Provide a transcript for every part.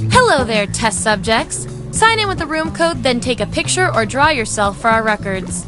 Hello there, test subjects. Sign in with the room code, then take a picture or draw yourself for our records.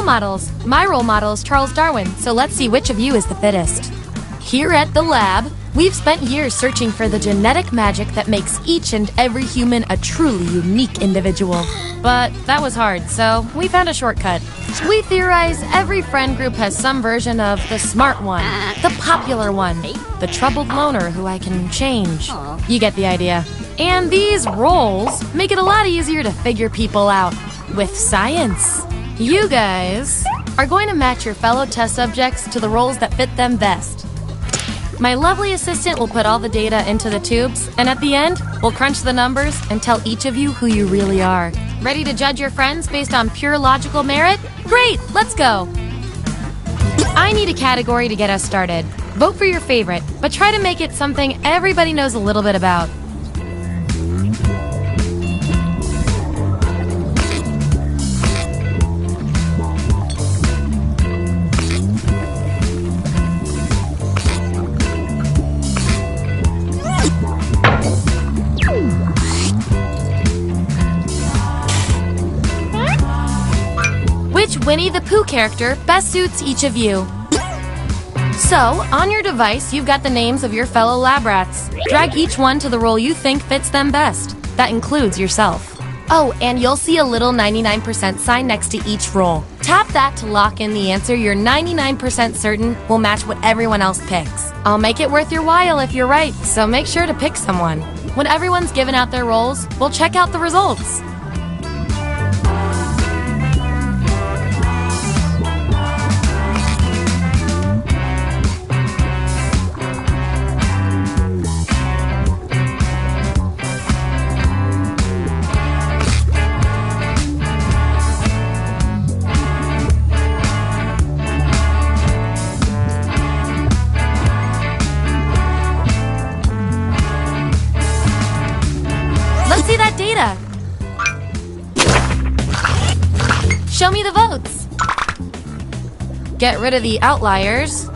Models. My role model is Charles Darwin, so let's see which of you is the fittest. Here at the lab, we've spent years searching for the genetic magic that makes each and every human a truly unique individual. But that was hard, so we found a shortcut. We theorize every friend group has some version of the smart one, the popular one, the troubled loner who I can change. You get the idea. And these roles make it a lot easier to figure people out with science. You guys are going to match your fellow test subjects to the roles that fit them best. My lovely assistant will put all the data into the tubes, and at the end, we'll crunch the numbers and tell each of you who you really are. Ready to judge your friends based on pure logical merit? Great, let's go! I need a category to get us started. Vote for your favorite, but try to make it something everybody knows a little bit about. Which Winnie the Pooh character best suits each of you? So, on your device, you've got the names of your fellow lab rats. Drag each one to the role you think fits them best. That includes yourself. Oh, and you'll see a little 99% sign next to each role. Tap that to lock in the answer you're 99% certain will match what everyone else picks. I'll make it worth your while if you're right, so make sure to pick someone. When everyone's given out their roles, we'll check out the results. Show me the votes. Get rid of the outliers.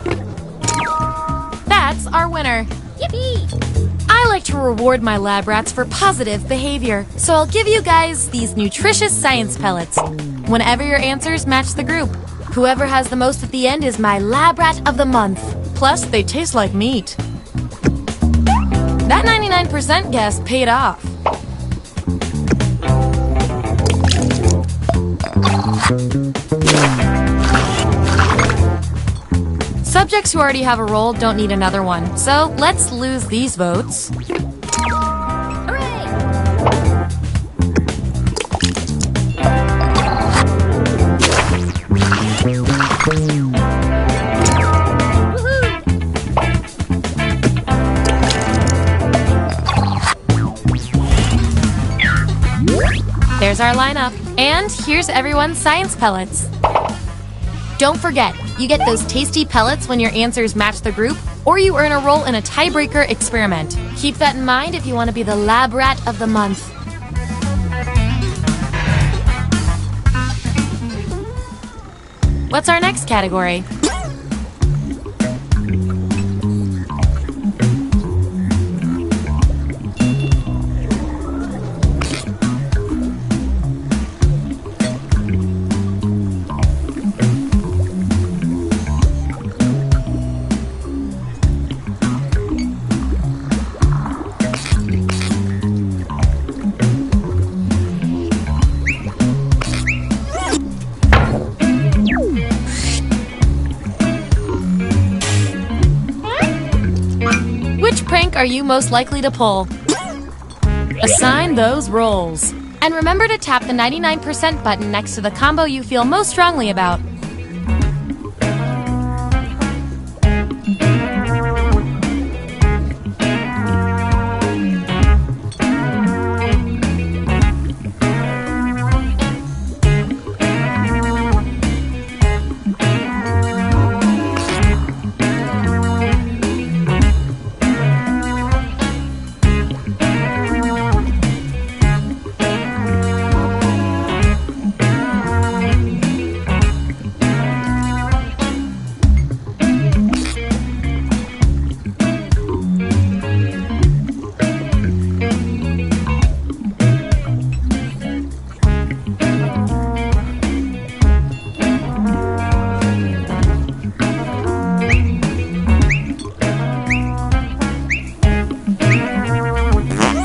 That's our winner. Yippee! I like to reward my lab rats for positive behavior, so I'll give you guys these nutritious science pellets whenever your answers match the group. Whoever has the most at the end is my lab rat of the month. Plus, they taste like meat. That 99% guess paid off. Subjects who already have a role don't need another one, so let's lose these votes. There's our lineup. And here's everyone's science pellets. Don't forget, you get those tasty pellets when your answers match the group, or you earn a role in a tiebreaker experiment. Keep that in mind if you want to be the lab rat of the month. What's our next category? Which prank are you most likely to pull? Assign those roles. And remember to tap the 99% button next to the combo you feel most strongly about.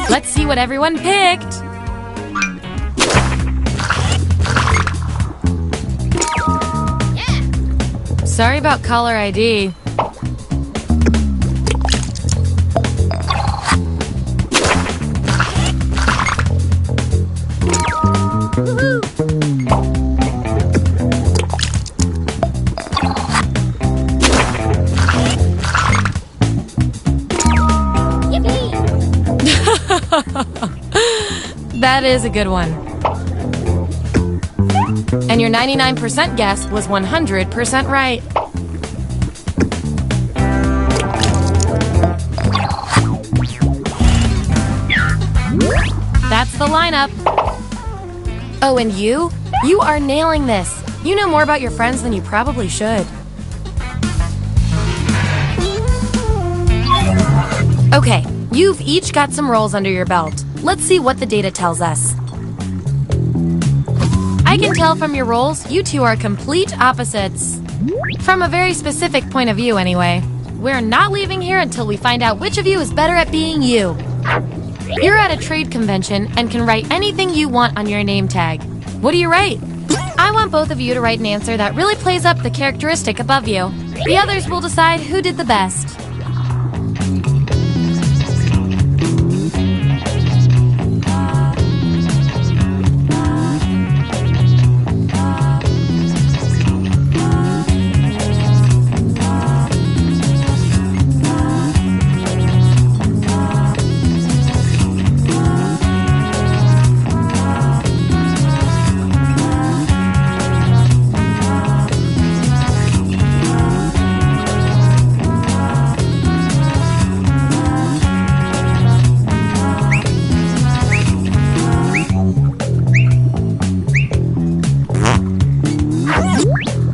Let's see what everyone picked. Yeah. Sorry about caller ID. That is a good one. And your 99% guess was 100% right. That's the lineup. Oh, and you? You are nailing this. You know more about your friends than you probably should. Okay, you've each got some roles under your belt. Let's see what the data tells us. I can tell from your roles, you two are complete opposites. From a very specific point of view, anyway. We're not leaving here until we find out which of you is better at being you. You're at a trade convention and can write anything you want on your name tag. What do you write? I want both of you to write an answer that really plays up the characteristic above you. The others will decide who did the best.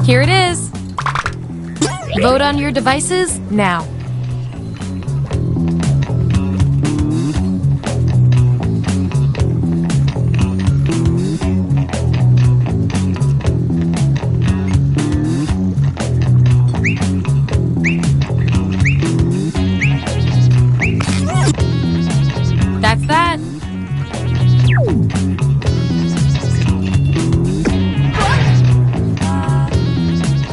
Here it is. Vote on your devices now. That's that.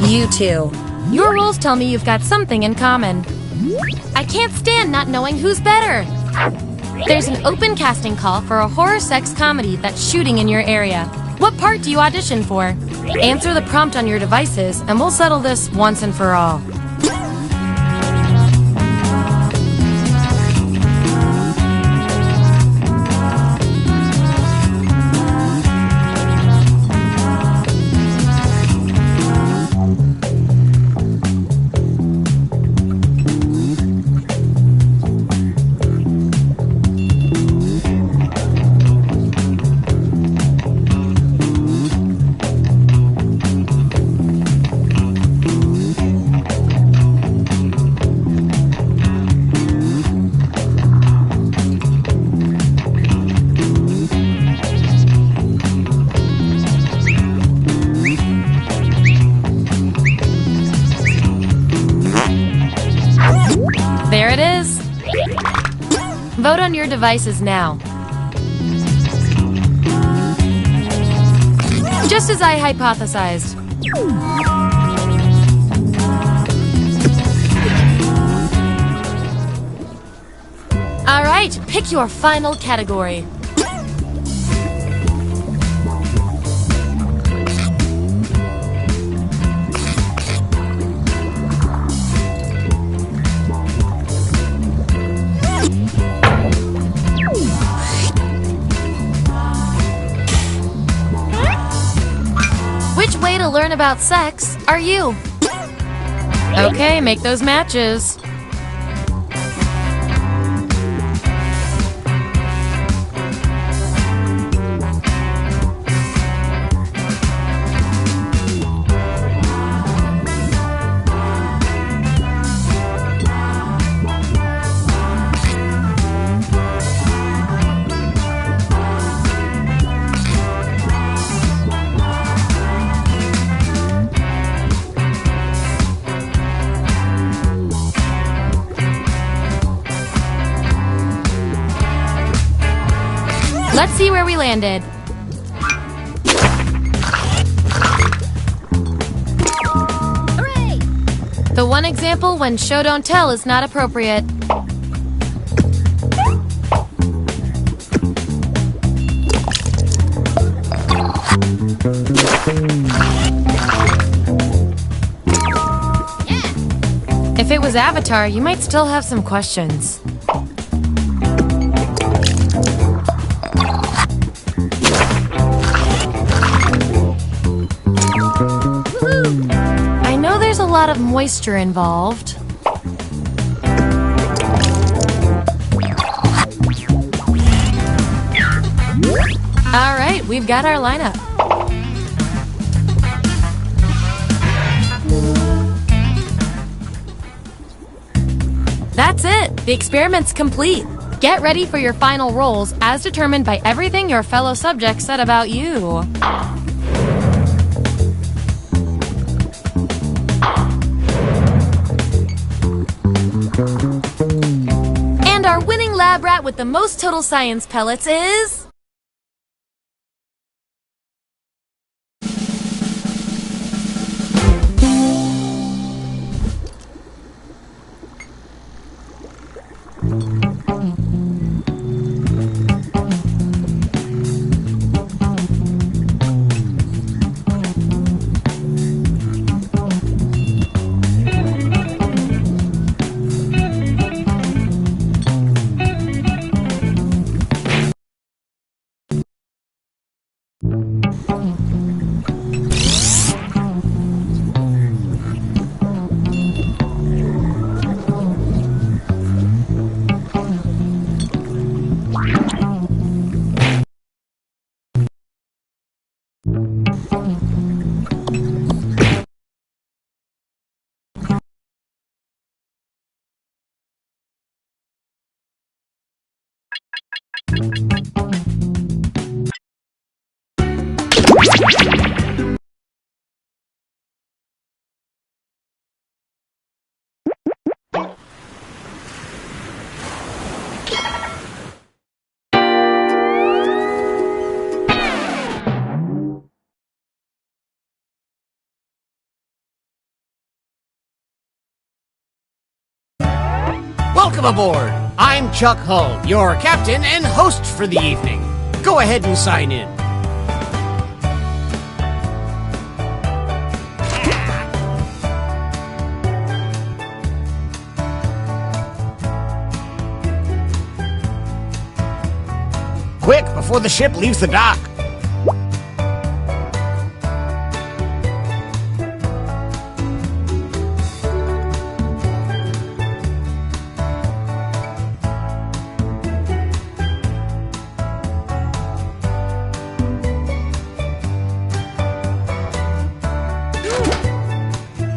You two. Your rules tell me you've got something in common. I can't stand not knowing who's better. There's an open casting call for a horror sex comedy that's shooting in your area. What part do you audition for? Answer the prompt on your devices and we'll settle this once and for all. There it is. Vote on your devices now. Just as I hypothesized. All right, pick your final category. Which way to learn about sex are you? Okay, make those matches. Let's see where we landed. Hooray! The one example when show don't tell is not appropriate. If it was Avatar, you might still have some questions. I know there's a lot of moisture involved. All right, we've got our lineup. That's it. The experiment's complete. Get ready for your final roles as determined by everything your fellow subjects said about you. And our winning lab rat with the most total science pellets is... Welcome aboard! I'm Chuck Hull, your captain and host for the evening. Go ahead and sign in. Quick, before the ship leaves the dock.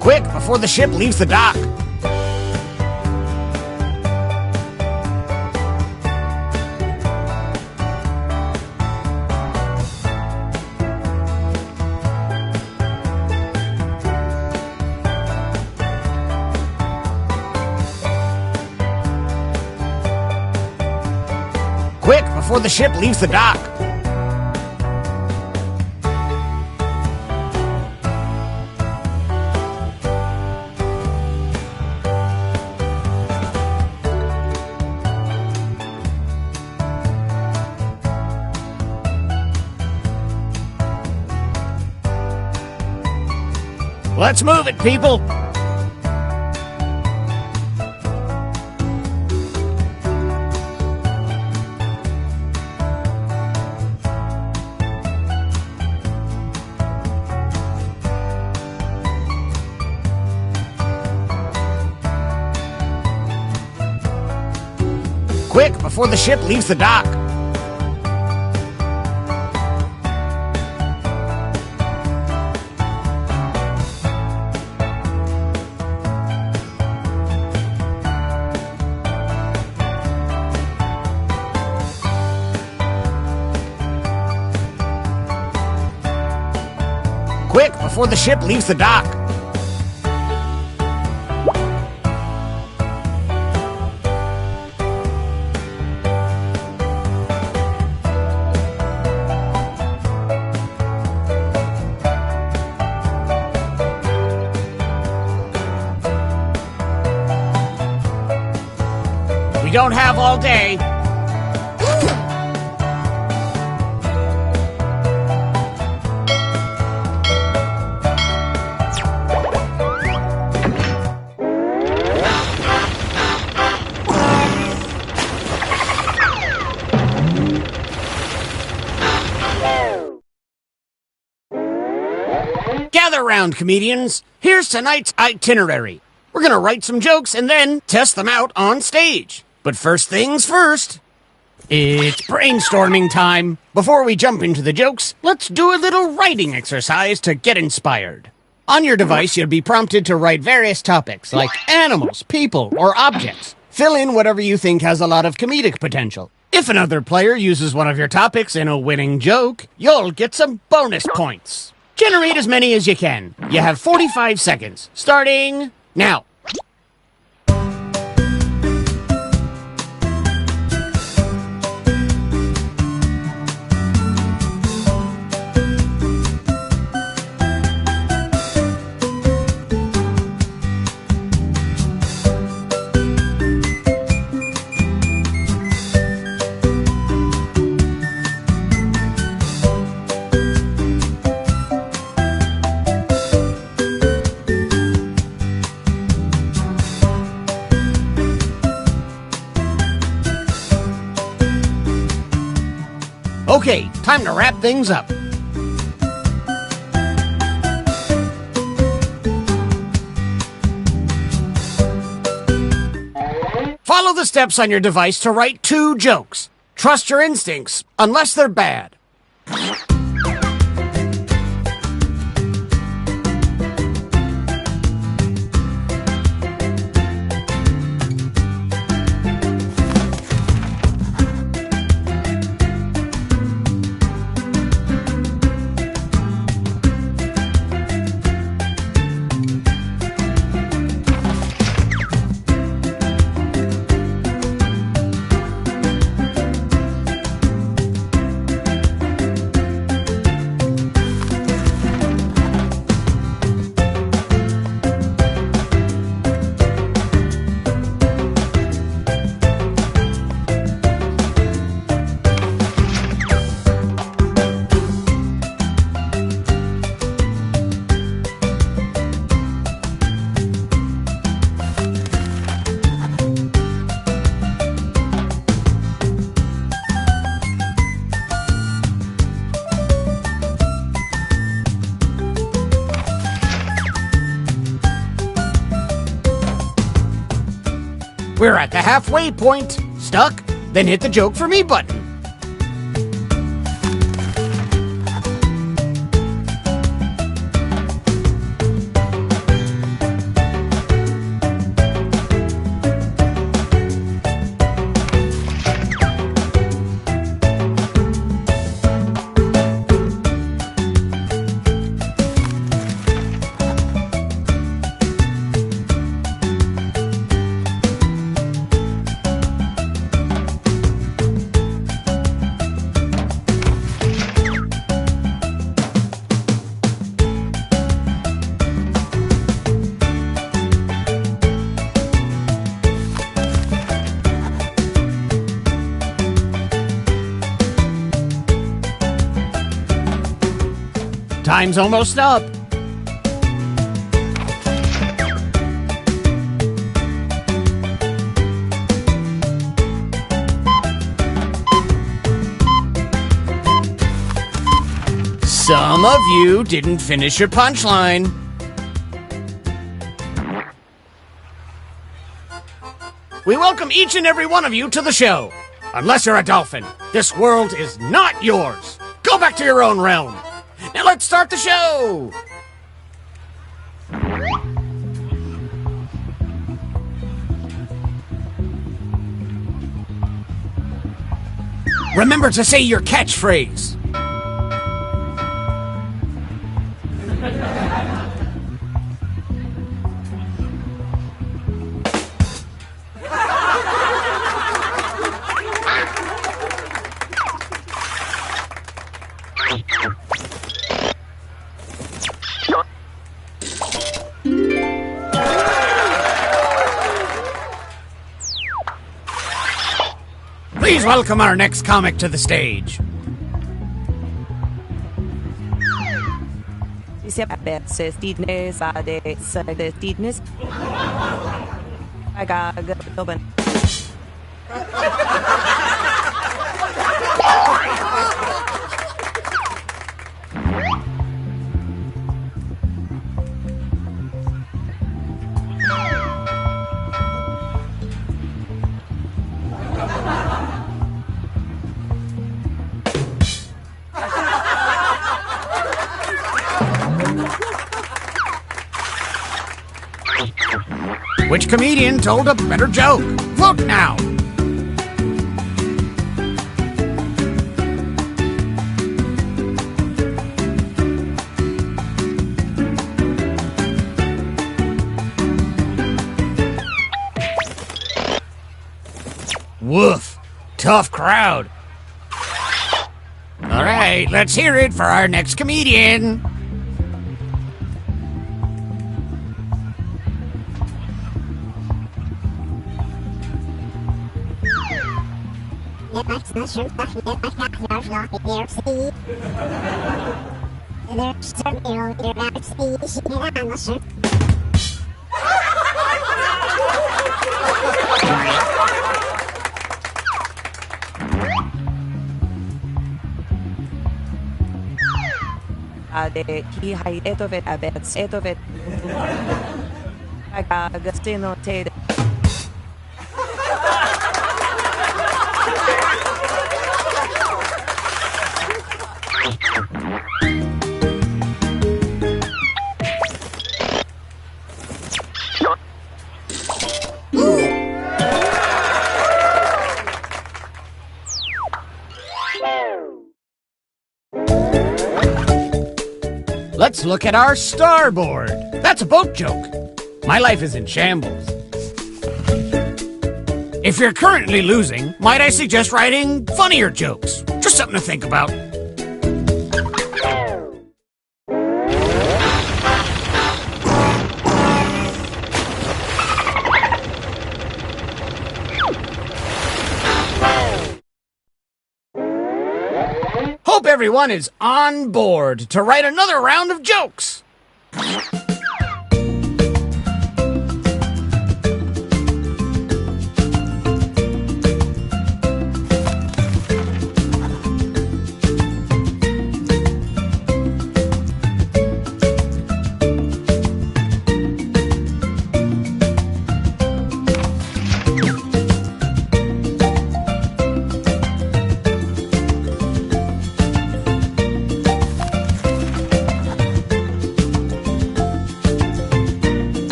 Quick, before the ship leaves the dock. Quick, before the ship leaves the dock. Let's move it, people! Quick, before the ship leaves the dock. Quick, before the ship leaves the dock. We don't have all day. Gather round, comedians. Here's tonight's itinerary. We're gonna write some jokes and then test them out on stage. But first things first, it's brainstorming time. Before we jump into the jokes, let's do a little writing exercise to get inspired. On your device, you'll be prompted to write various topics like animals, people, or objects. Fill in whatever you think has a lot of comedic potential. If another player uses one of your topics in a winning joke, you'll get some bonus points. Generate as many as you can. You have 45 seconds, starting now. Okay, time to wrap things up. Follow the steps on your device to write 2 jokes. Trust your instincts, unless they're bad. We're at the halfway point. Stuck? Then hit the joke for me button. Time's almost up. Some of you didn't finish your punchline. We welcome each and every one of you to the show. Unless you're a dolphin, this world is not yours. Go back to your own realm. Now let's start the show! Remember to say your catchphrase. Please welcome our next comic to the stage. Which comedian told a better joke? Vote now! Woof! Tough crowd. All right, let's hear it for our next comedian. Let's look at our starboard. That's a boat joke. My life is in shambles. If you're currently losing, might I suggest writing funnier jokes? Just something to think about. Hope everyone is on board to write another round of jokes.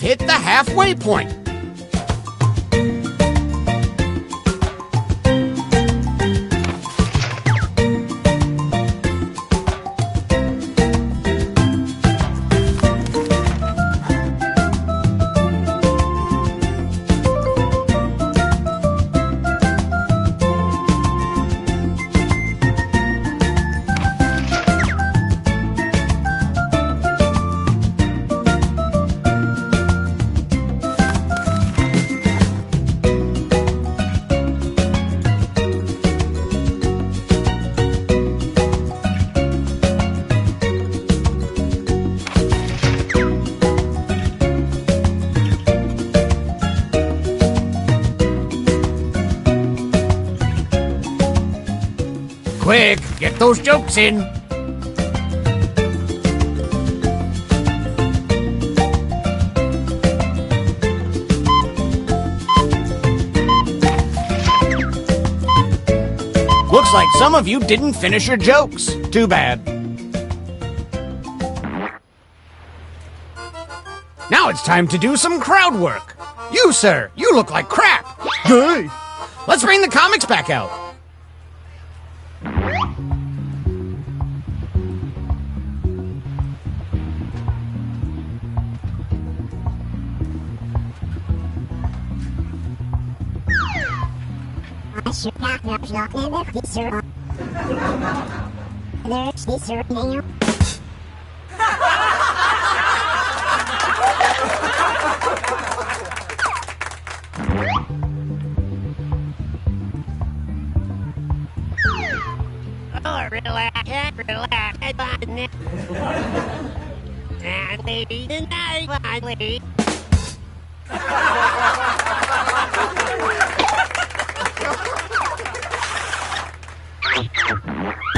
hit the halfway point. Quick, get those jokes in. Looks like some of you didn't finish your jokes. Too bad. Now it's time to do some crowd work. You, sir, you look like crap. Hey, let's bring the comics back out.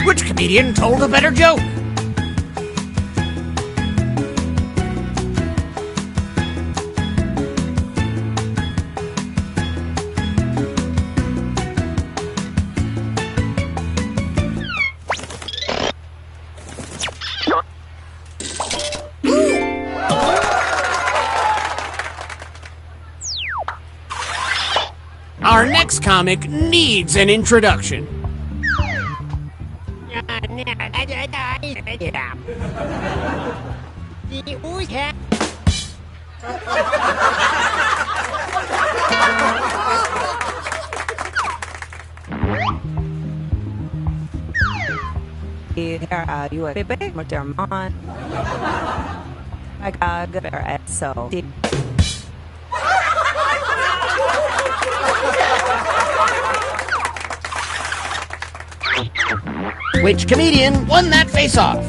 Which comedian told a better joke? Our next comic needs an introduction. Here are you a baby with your mom. I got good at so. Which comedian won that face-off?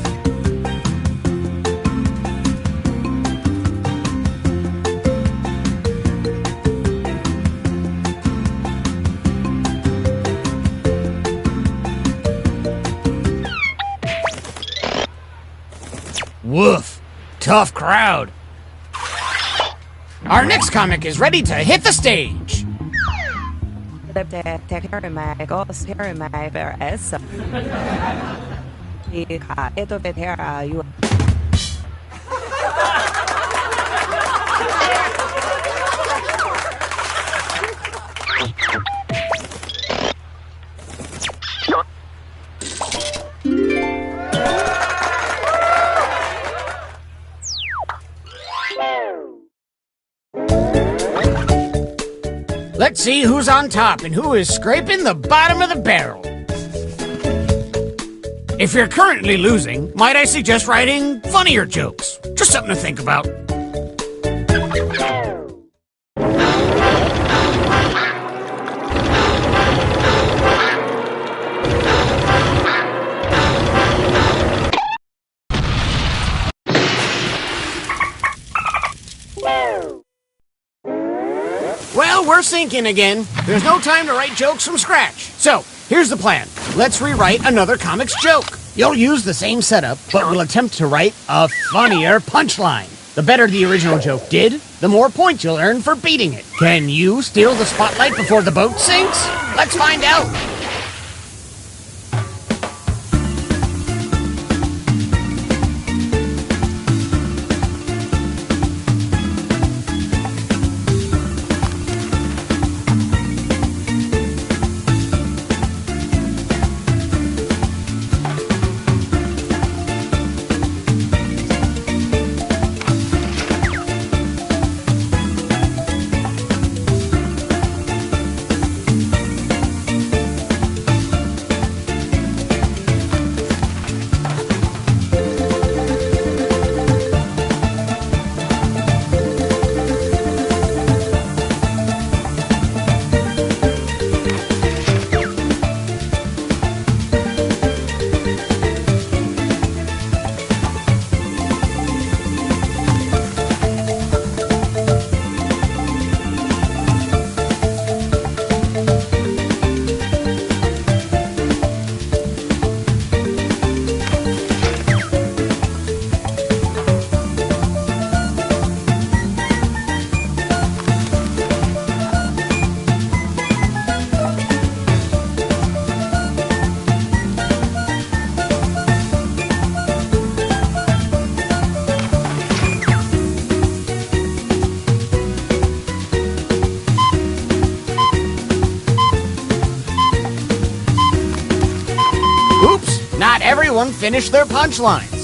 Woof. Tough crowd. Our next comic is ready to hit the stage. Let's see who's on top and who is scraping the bottom of the barrel. If you're currently losing, might I suggest writing funnier jokes? Just something to think about. Well, we're sinking again. There's no time to write jokes from scratch. So, here's the plan. Let's rewrite another comic's joke. You'll use the same setup, but we'll attempt to write a funnier punchline. The better the original joke did, the more points you'll earn for beating it. Can you steal the spotlight before the boat sinks? Let's find out. everyone finish their punchlines.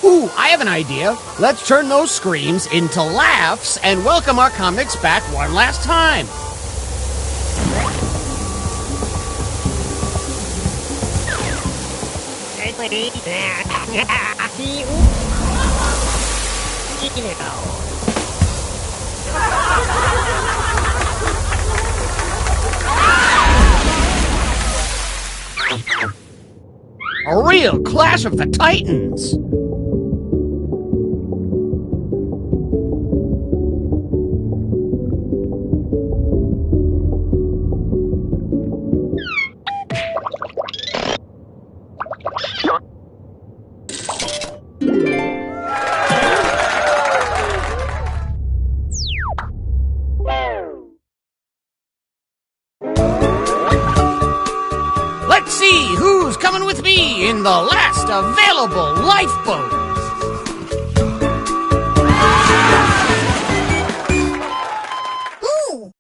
Ooh, I have an idea. Let's turn those screams into laughs and welcome our comics back one last time. A real clash of the titans. Let's see who's coming with me in the last available lifeboat. Ooh.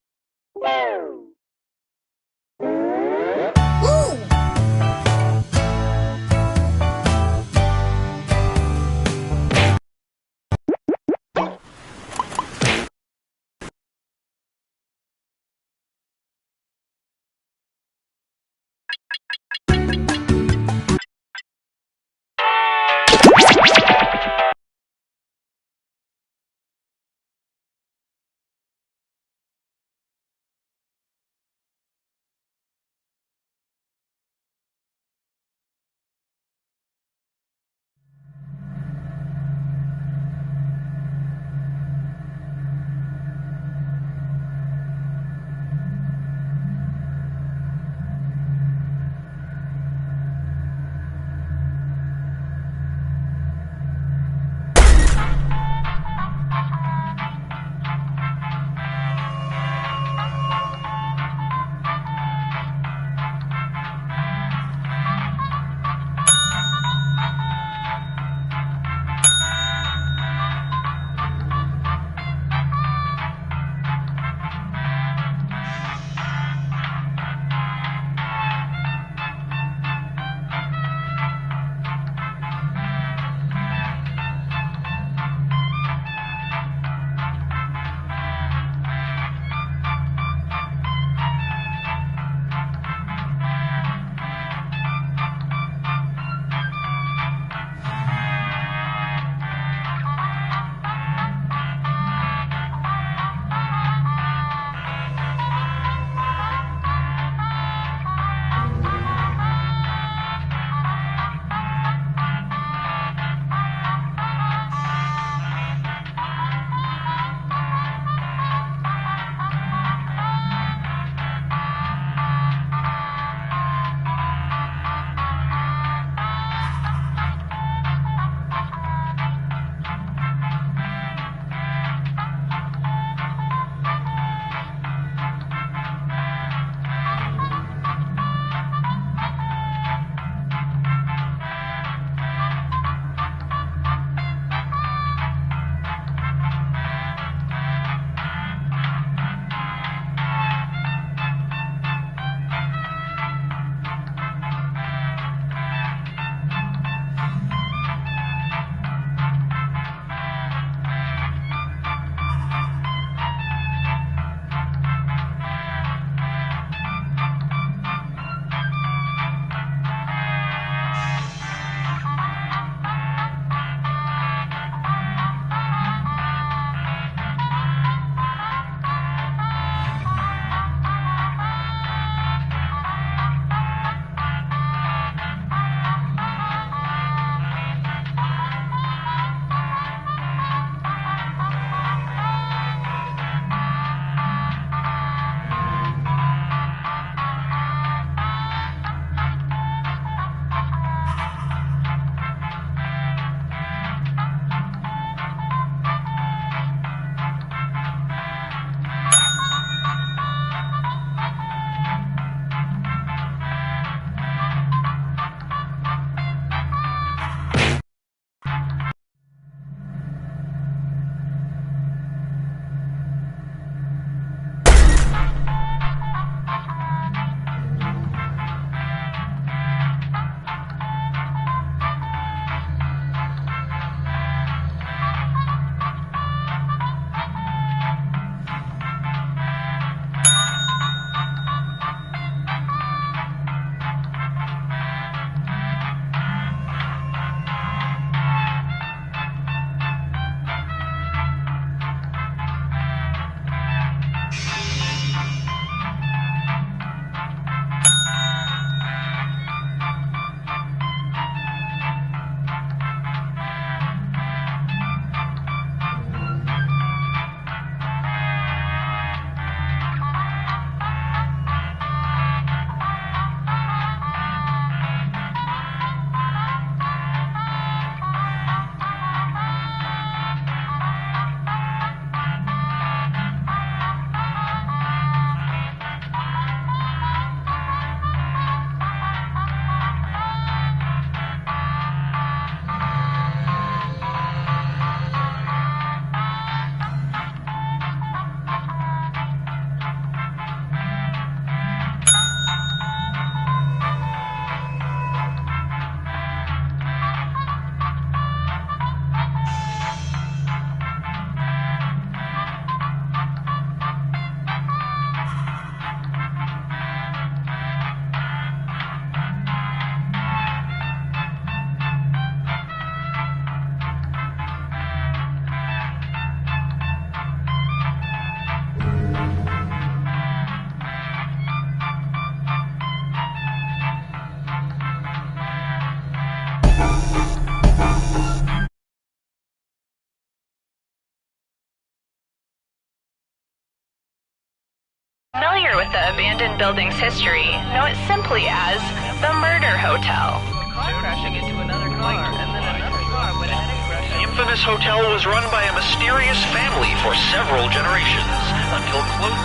Familiar with the abandoned building's history, know it simply as the Murder Hotel. Crashing into another car, and then another car went ahead and crashed. The infamous hotel was run by a mysterious family for several generations, until close.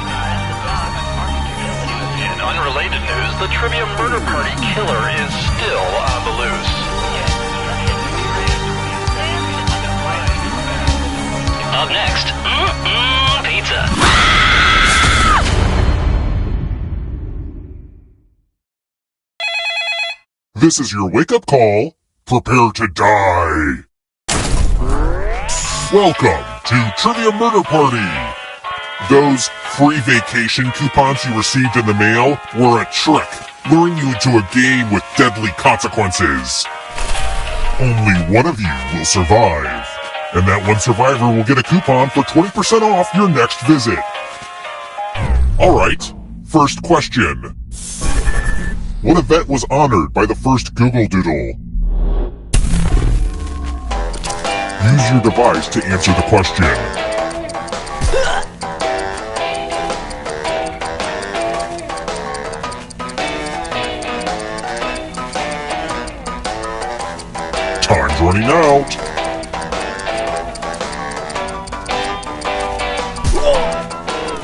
In unrelated news, the Trivia Murder Party killer is still on the loose. Up next, pizza. This is your wake-up call. Prepare to die. Welcome to Trivia Murder Party. Those free vacation coupons you received in the mail were a trick, luring you into a game with deadly consequences. Only one of you will survive, and that one survivor will get a coupon for 20% off your next visit. Alright, first question. What event was honored by the first Google Doodle? Use your device to answer the question. Time's running out.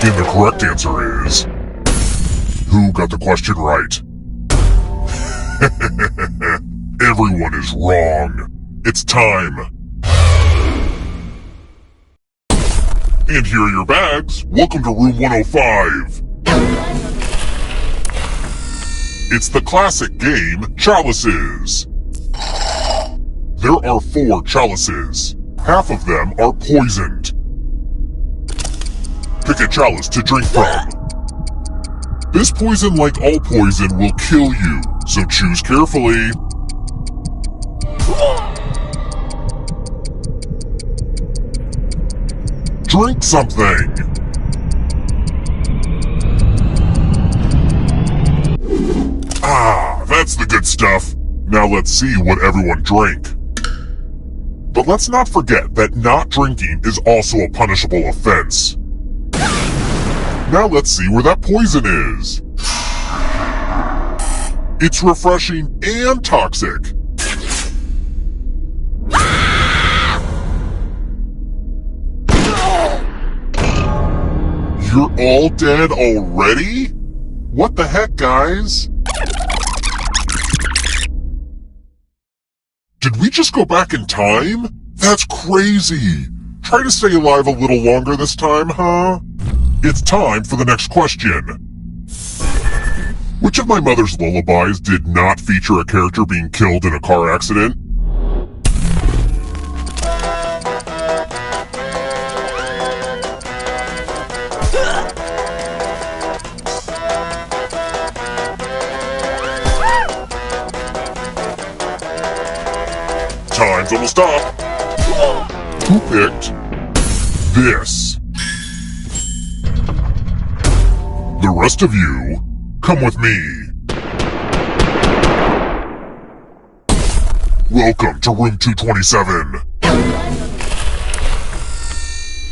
And the correct answer is... Who got the question right? Everyone is wrong. It's time. And here are your bags. Welcome to room 105. It's the classic game, Chalices. There are 4 chalices. Half of them are poisoned. Pick a chalice to drink from. This poison, like all poison, will kill you, so choose carefully. Drink something! Ah, that's the good stuff. Now let's see what everyone drank. But let's not forget that not drinking is also a punishable offense. Now let's see where that poison is. It's refreshing and toxic. You're all dead already? What the heck, guys? Did we just go back in time? That's crazy. Try to stay alive a little longer this time, huh? It's time for the next question. Which of my mother's lullabies did not feature a character being killed in a car accident? Time's almost up. Who picked this? The rest of you, come with me. Welcome to room 227.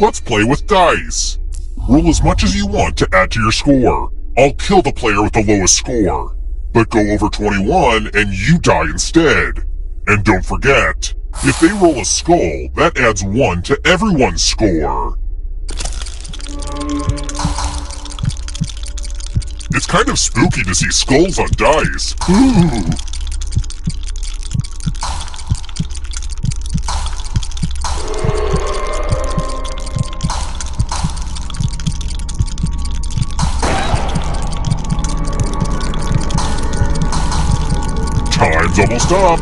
Let's play with dice. Roll as much as you want to add to your score. I'll kill the player with the lowest score. But go over 21 and you die instead. And don't forget, if they roll a skull, that adds 1 to everyone's score. It's kind of spooky to see skulls on dice. Ooh. Time's almost up.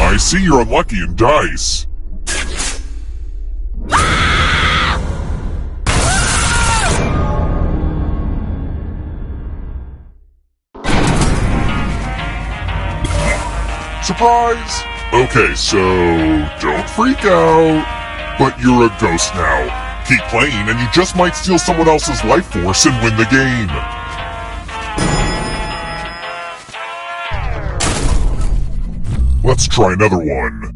I see you're unlucky in dice. Surprise! Okay, so don't freak out. But you're a ghost now. Keep playing and you just might steal someone else's life force and win the game. Let's try another one.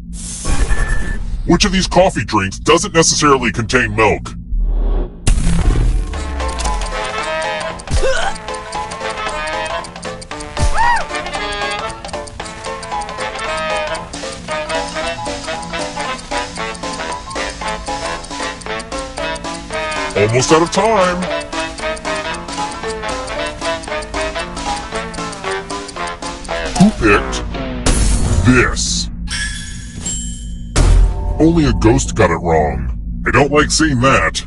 Which of these coffee drinks doesn't necessarily contain milk? Almost out of time. Who picked this? Only a ghost got it wrong. I don't like seeing that.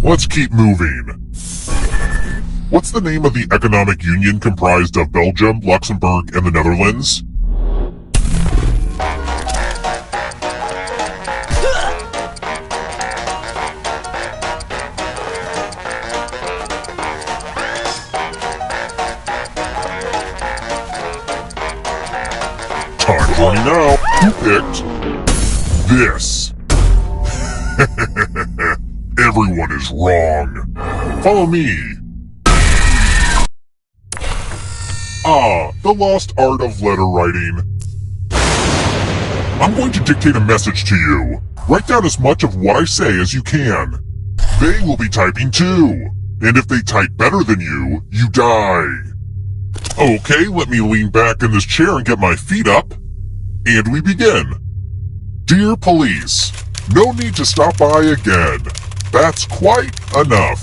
Let's keep moving. What's the name of the economic union comprised of Belgium, Luxembourg, and the Netherlands? Time's running out. Who picked this? Everyone is wrong. Follow me. The lost art of letter writing. I'm going to dictate a message to you. Write down as much of what I say as you can. They will be typing too. And if they type better than you, you die. Okay, let me lean back in this chair and get my feet up. And we begin. Dear police, no need to stop by again. That's quite enough.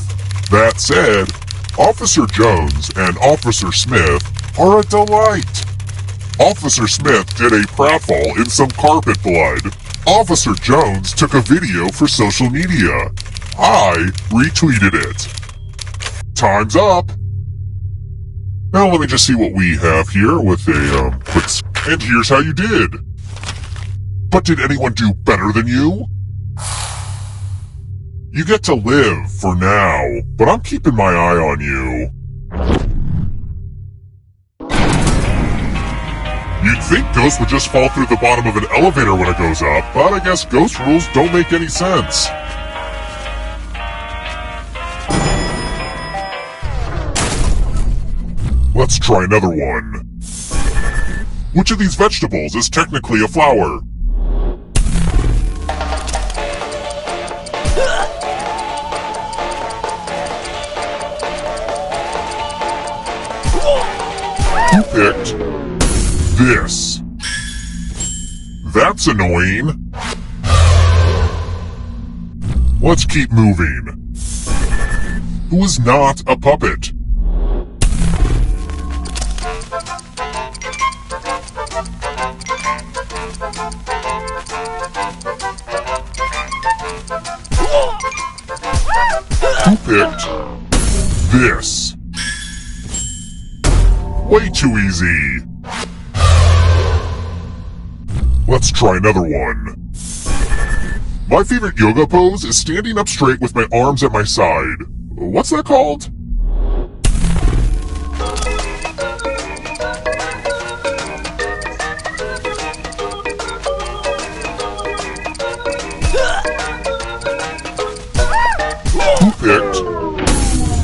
That said, Officer Jones and Officer Smith are a delight. Officer Smith did a pratfall in some carpet blood. Officer Jones took a video for social media. I retweeted it. Time's up. Now let me just see what we have here with a quick... And here's how you did. But did anyone do better than you? You get to live for now, but I'm keeping my eye on you. You'd think ghosts would just fall through the bottom of an elevator when it goes up, but I guess ghost rules don't make any sense. Let's try another one. Which of these vegetables is technically a flower? Who picked this? That's annoying. Let's keep moving. Who is not a puppet? Who picked this? Way too easy. Let's try another one. My favorite yoga pose is standing up straight with my arms at my side. What's that called? Who picked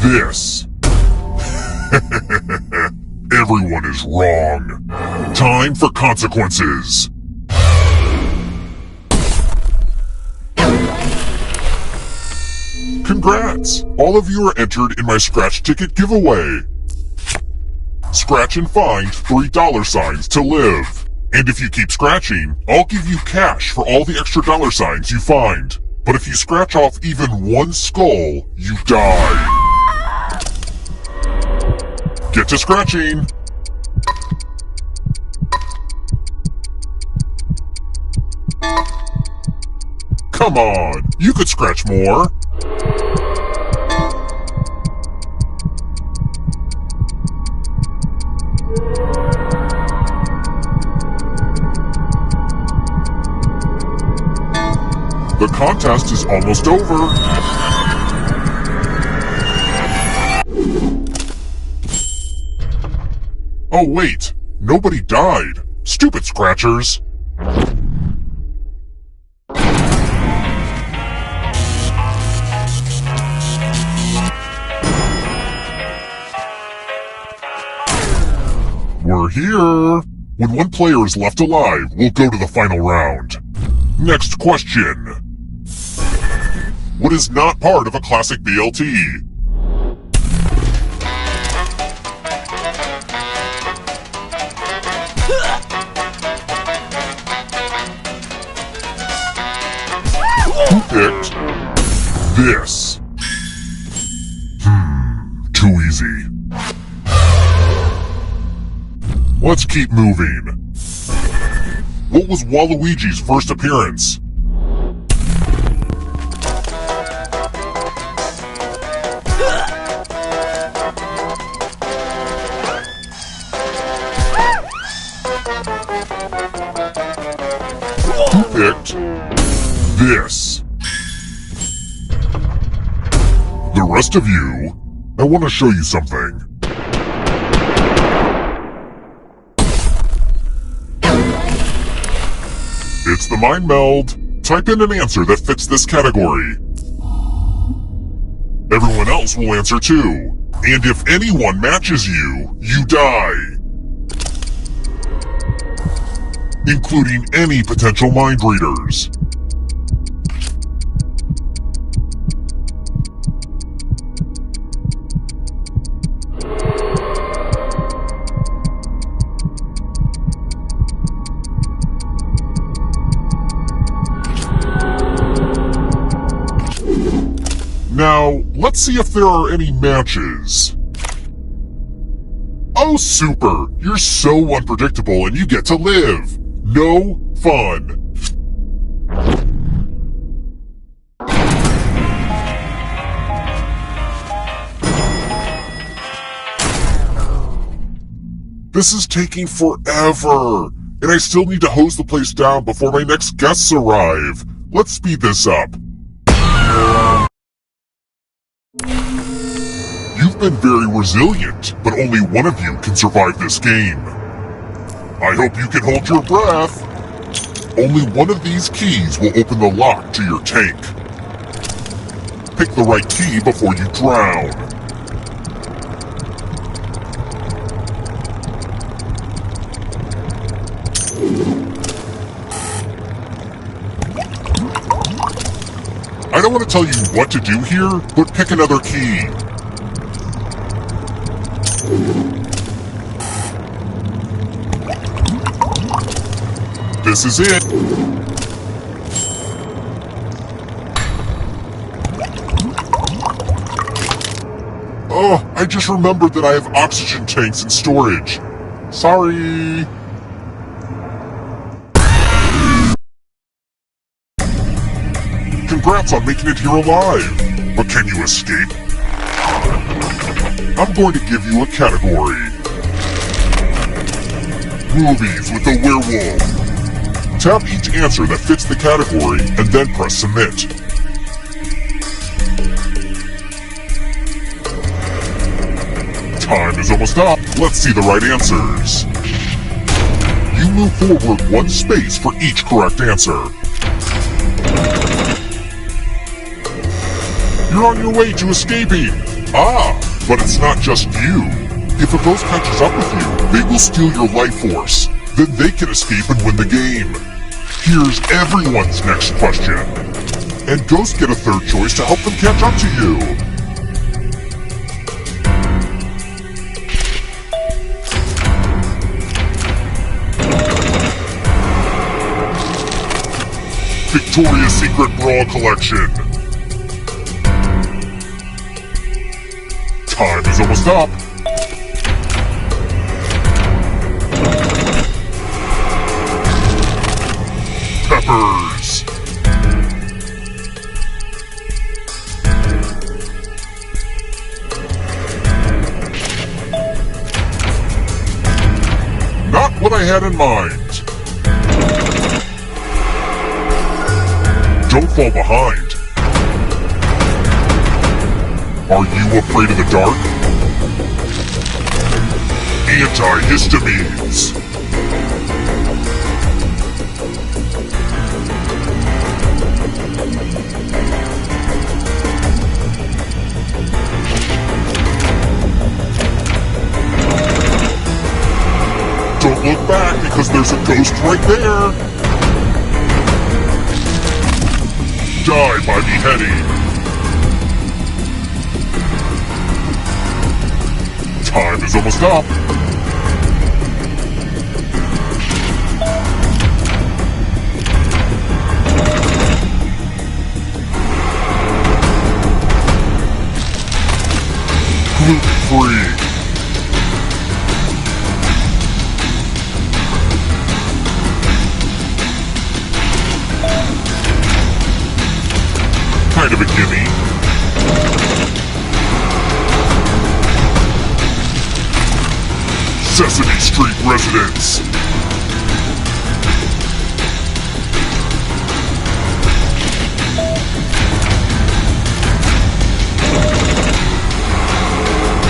this? Everyone is wrong. Time for consequences. Congrats! All of you are entered in my scratch ticket giveaway. Scratch and find $3 to live. And if you keep scratching, I'll give you cash for all the extra $signs you find. But if you scratch off even one skull, you die. Get to scratching! Come on, you could scratch more. The contest is almost over. Oh wait, nobody died. Stupid scratchers. We're We're here! When one player is left alive, we'll go to the final round. Next question. What is not part of a classic BLT? Who picked this? Too easy. Let's keep moving. What was Waluigi's first appearance? Who picked this? The rest of you, I want to show you something. It's the mind meld. Type in an answer that fits this category. Everyone else will answer too. And if anyone matches you, you die. Including any potential mind readers. Now, let's see if there are any matches. Oh, super! You're so unpredictable and you get to live! No fun! This is taking forever! And I still need to hose the place down before my next guests arrive! Let's speed this up. You've been very resilient, but only one of you can survive this game. I hope you can hold your breath. Only one of these keys will open the lock to your tank. Pick the right key before you drown. I don't want to tell you what to do here, but pick another key. This is it. Oh, I just remembered that I have oxygen tanks in storage. Sorry. Congrats on making it here alive. But can you escape? I'm going to give you a category. Movies with a werewolf. Tap each answer that fits the category and then press submit. Time is almost up. Let's see the right answers. You move forward one space for each correct answer. You're on your way to escaping. Ah, but it's not just you. If a ghost catches up with you, they will steal your life force. Then they can escape and win the game. Here's everyone's next question. And ghosts get a third choice to help them catch up to you. Victoria's Secret Bra Collection. Time is almost up. Peppers. Not what I had in mind. Don't fall behind. Are you afraid of the dark? Antihistamines. 'cause there's a ghost right there. Die by beheading. Time is almost up. Gluten-free. Kind of a gimme. Sesame Street residents.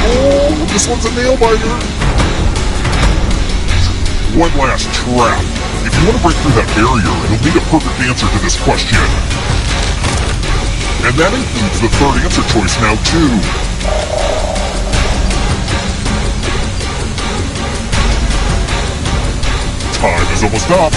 Oh, this one's a nail biter. One last trap. If you want to break through that barrier, you'll need a perfect answer to this question. And that includes the third answer choice now, too. Time is almost up.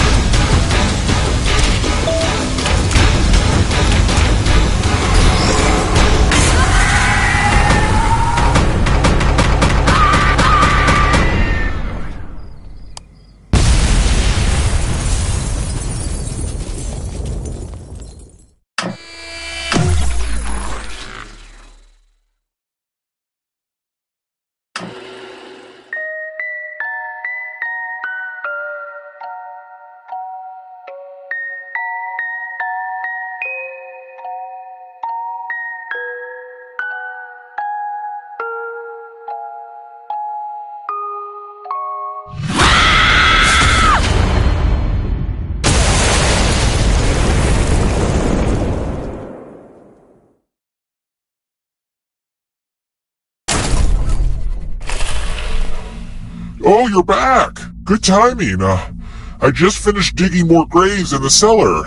Oh, you're back! Good timing. I just finished digging more graves in the cellar.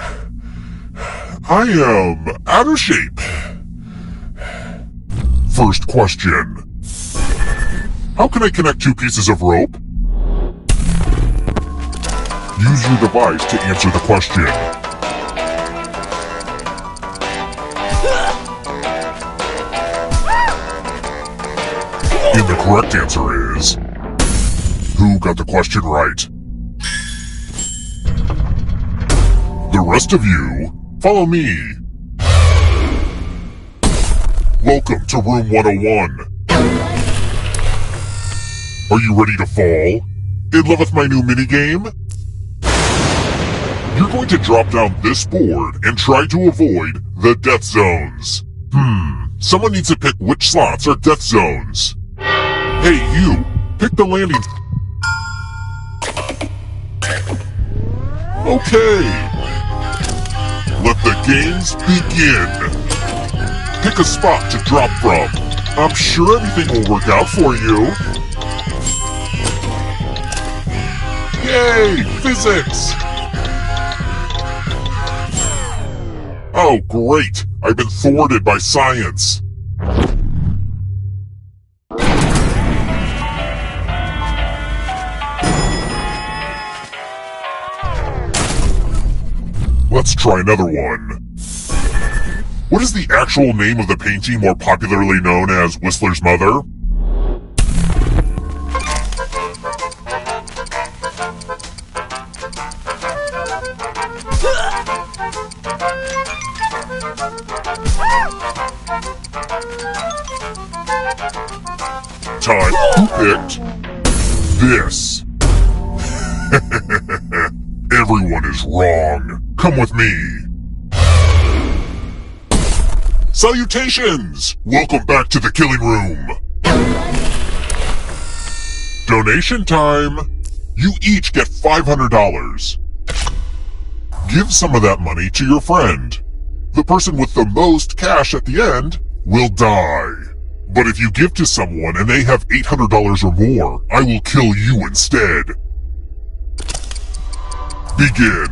I am out of shape. First question. How can I connect two pieces of rope? Use your device to answer the question. And the correct answer is... Who got the question right? The rest of you, follow me. Welcome to room 101. Are you ready to fall? In love with my new minigame? You're going to drop down this board and try to avoid the death zones. Someone needs to pick which slots are death zones. Hey, you! Pick the landing... Okay. Let the games begin. Pick a spot to drop from. I'm sure everything will work out for you. Yay! Physics! Oh, great! I've been thwarted by science. Let's try another one. What is the actual name of the painting more popularly known as Whistler's Mother? Time. Who picked this? Everyone is wrong. Come with me. Salutations! Welcome back to the killing room. Donation time. You each get $500. Give some of that money to your friend. The person with the most cash at the end will die. But if you give to someone and they have $800 or more, I will kill you instead. Begin.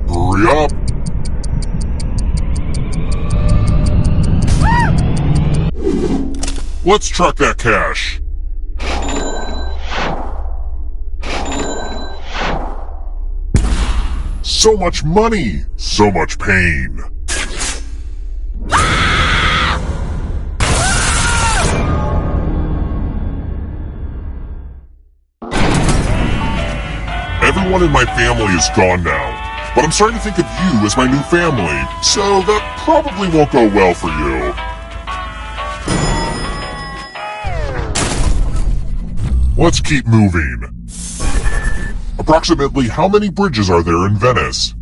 Hurry up. Let's track that cash. So much money, so much pain. Everyone in my family is gone now, but I'm starting to think of you as my new family, so that probably won't go well for you. Let's keep moving. Approximately how many bridges are there in Venice?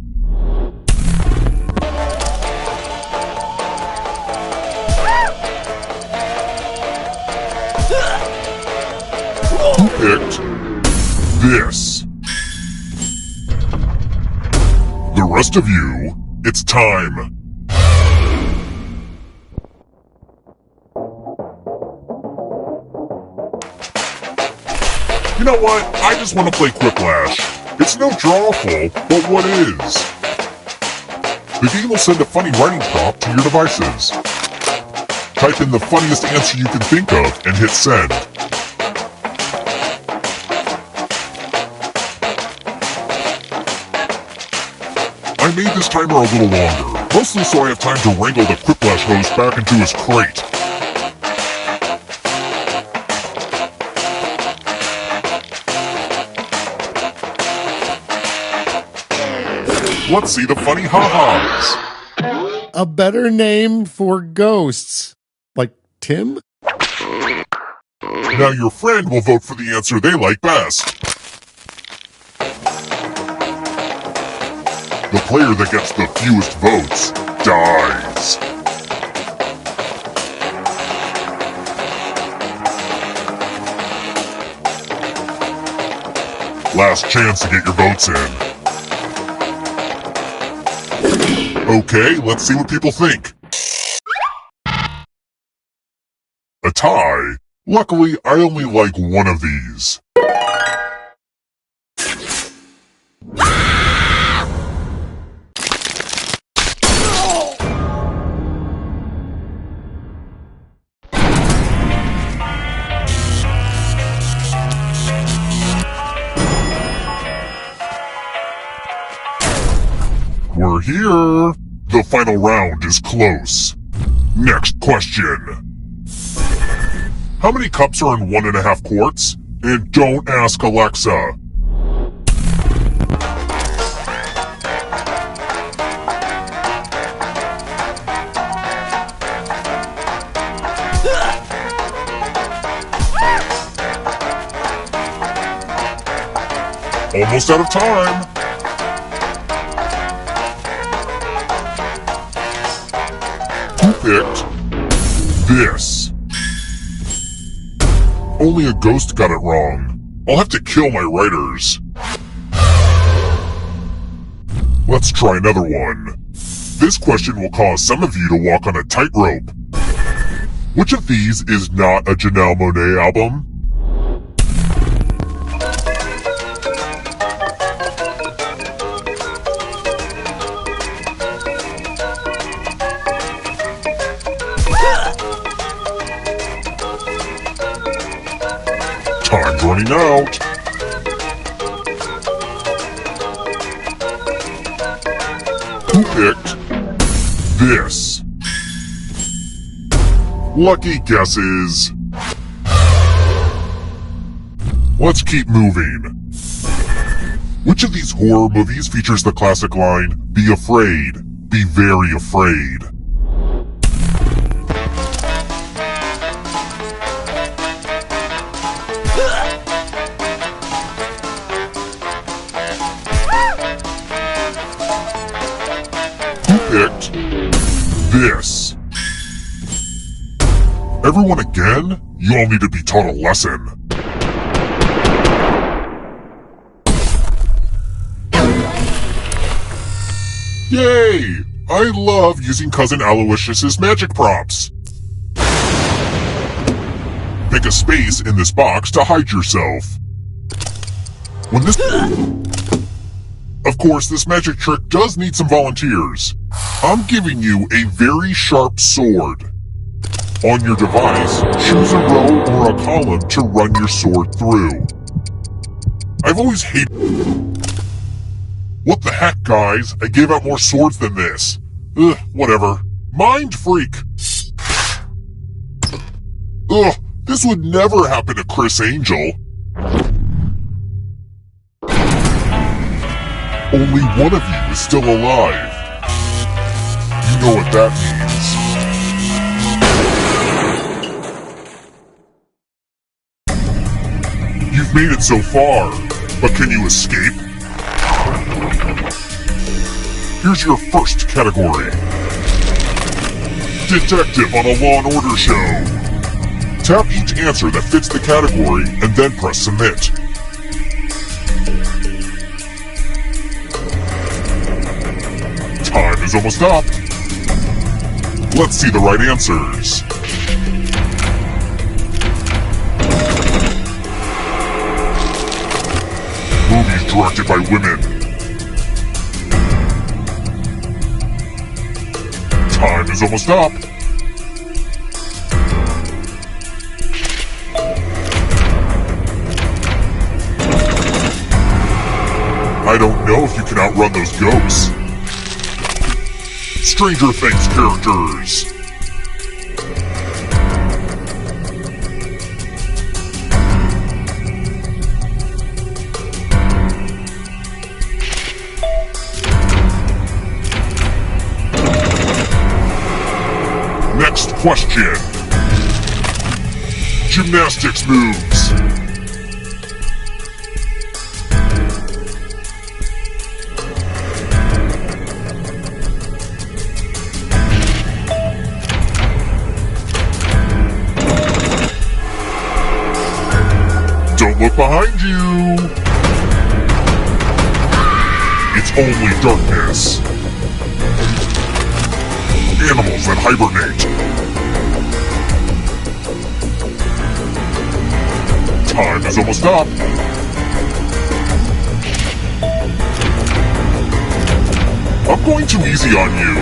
Who picked this? The rest of you, it's time. You know what? I just want to play Quiplash. It's no drawful, but what is? The game will send a funny writing prompt to your devices. Type in the funniest answer you can think of and hit send. I made this timer a little longer, mostly so I have time to wrangle the Quiplash host back into his crate. Let's see the funny ha-has. A better name for ghosts. Like Tim? Now your friend will vote for the answer they like best. The player that gets the fewest votes dies. Last chance to get your votes in. Okay, let's see what people think. A tie? Luckily, I only like one of these. We're here. The final round is close. Next question. How many cups are in 1.5 quarts? And don't ask Alexa. Almost out of time. Who picked this? Only a ghost got it wrong. I'll have to kill my writers. Let's try another one. This question will cause some of you to walk on a tightrope. Which of these is not a Janelle Monáe album? Time's running out. Who picked this? Lucky guesses. Let's keep moving. Which of these horror movies features the classic line, "Be afraid, be very afraid"? Who picked this? Everyone again? You all need to be taught a lesson. Yay! I love using Cousin Aloysius's magic props. Pick a space in this box to hide yourself. When this... Of course, this magic trick does need some volunteers. I'm giving you a very sharp sword. On your device, choose a row or a column to run your sword through. I've always hated... What the heck, guys? I gave out more swords than this. Ugh, whatever. Mind freak! Ugh, this would never happen to Chris Angel. Only one of you is still alive. You know what that means. You've made it so far, but can you escape? Here's your first category. Detective on a Law & Order show. Tap each answer that fits the category and then press submit. Time is almost up. Let's see the right answers. Movies directed by women. Time is almost up. I don't know if you can outrun those ghosts. Stranger Things characters. Next question. Gymnastics moves. Don't look behind you. It's only darkness. Animals that hibernate. Time is almost up. I'm going too easy on you.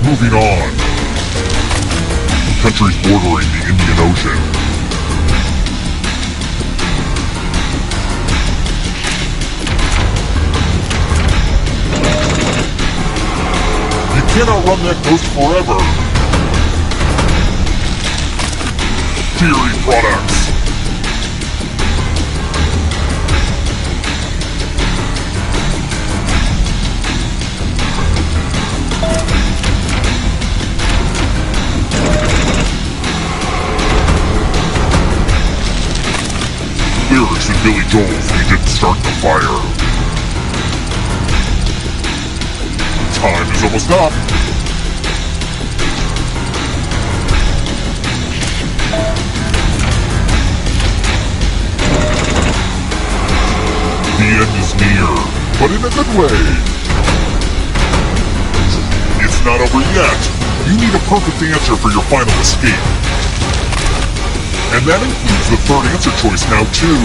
Moving on. Countries bordering the Indian Ocean. You cannot run that coast forever. Dairy products. Lyrics in Billy Joel's "You Didn't Start the Fire." Time is almost up. The end is near, but in a good way. It's not over yet. You need a perfect answer for your final escape. And that includes the third answer choice now, too.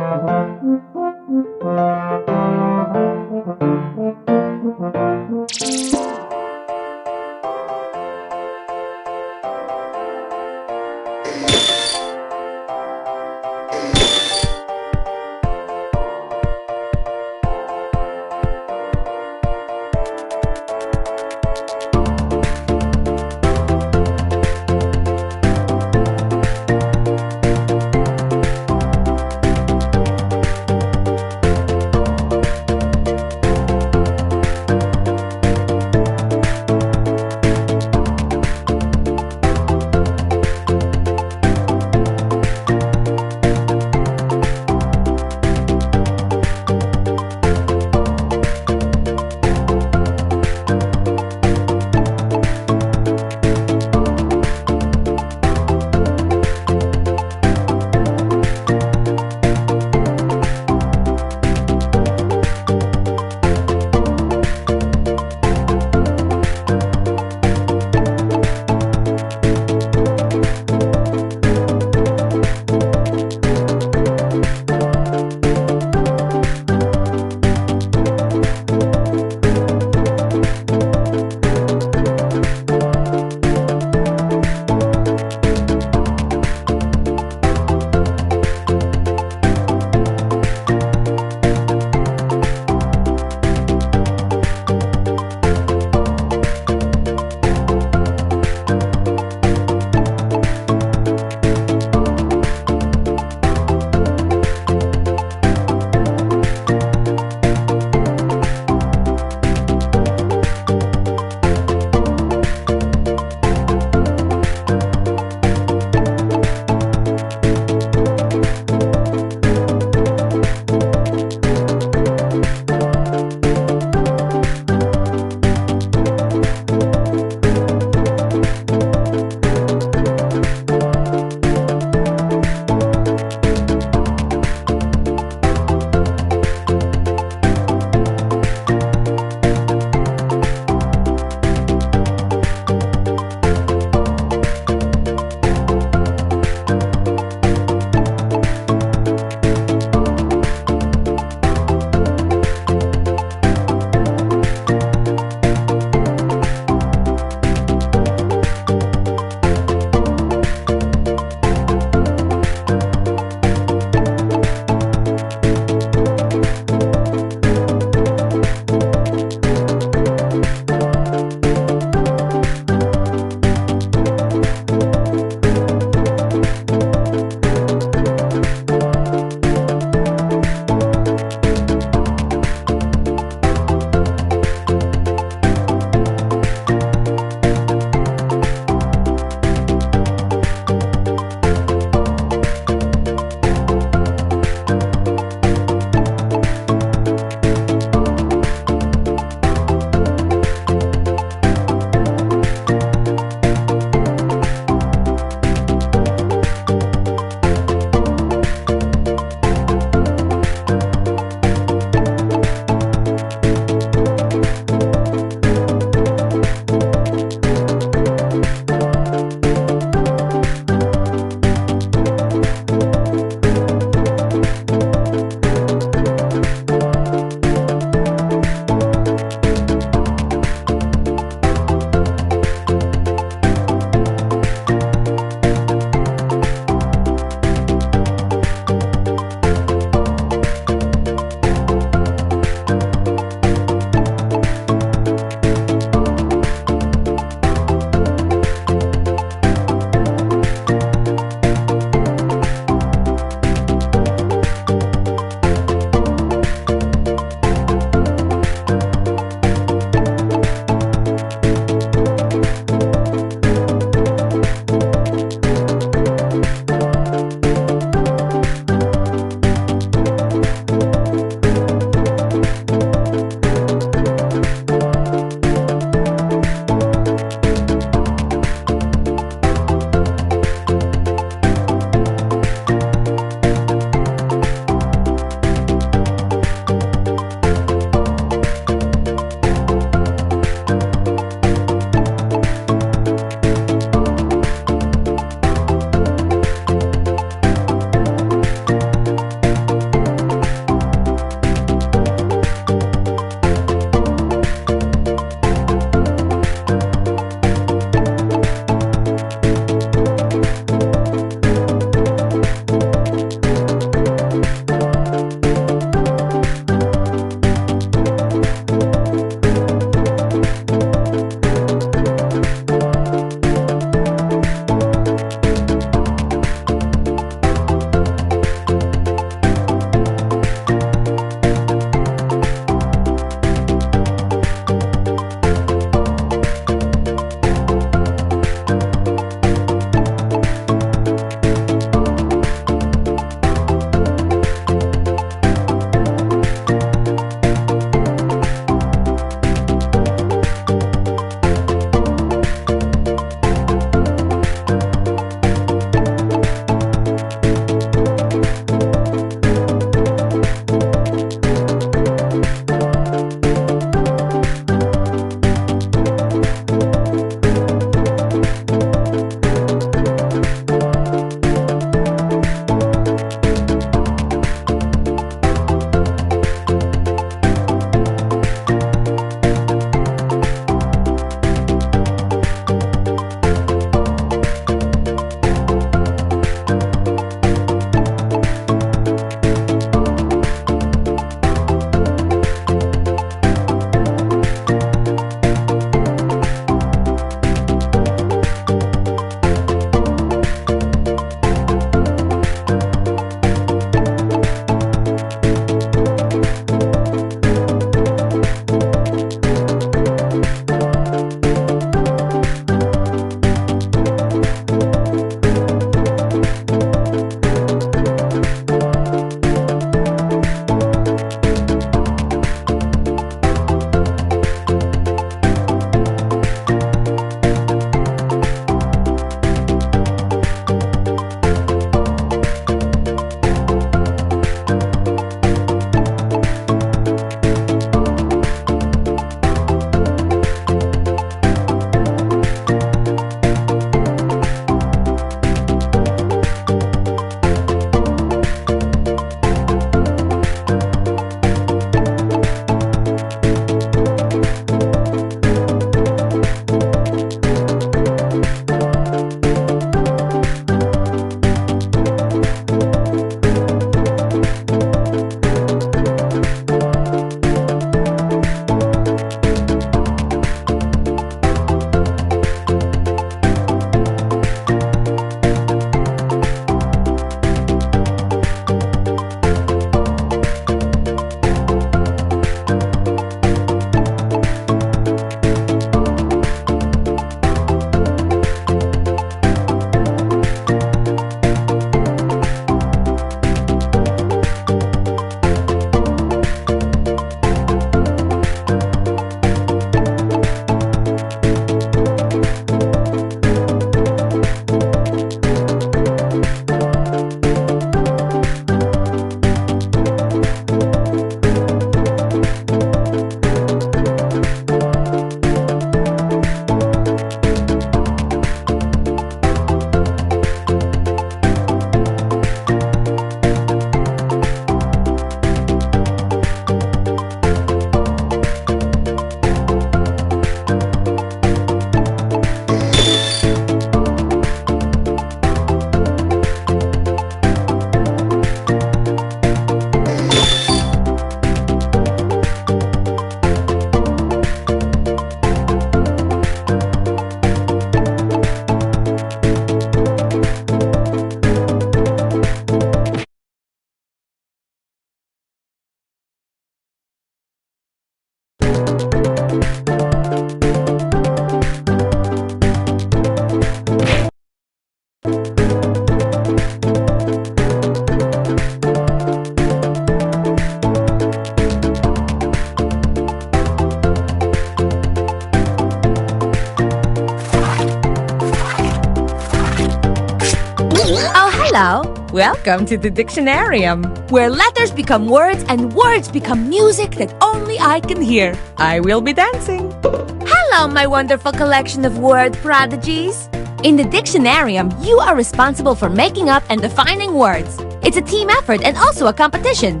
Welcome to the Dictionarium, where letters become words and words become music that only I can hear. I will be dancing. Hello, my wonderful collection of word prodigies. In the Dictionarium, you are responsible for making up and defining words. It's a team effort and also a competition.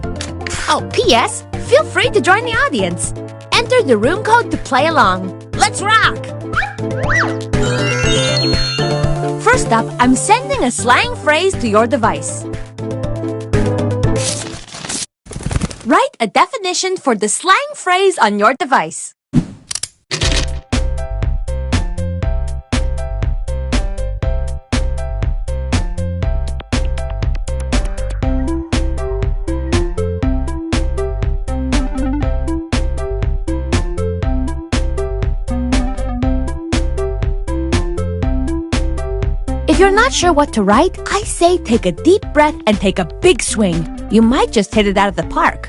Oh, P.S. Feel free to join the audience. Enter the room code to play along. Let's rock! First up, I'm sending a slang phrase to your device. Write a definition for the slang phrase on your device. If you're not sure what to write, I say take a deep breath and take a big swing. You might just hit it out of the park.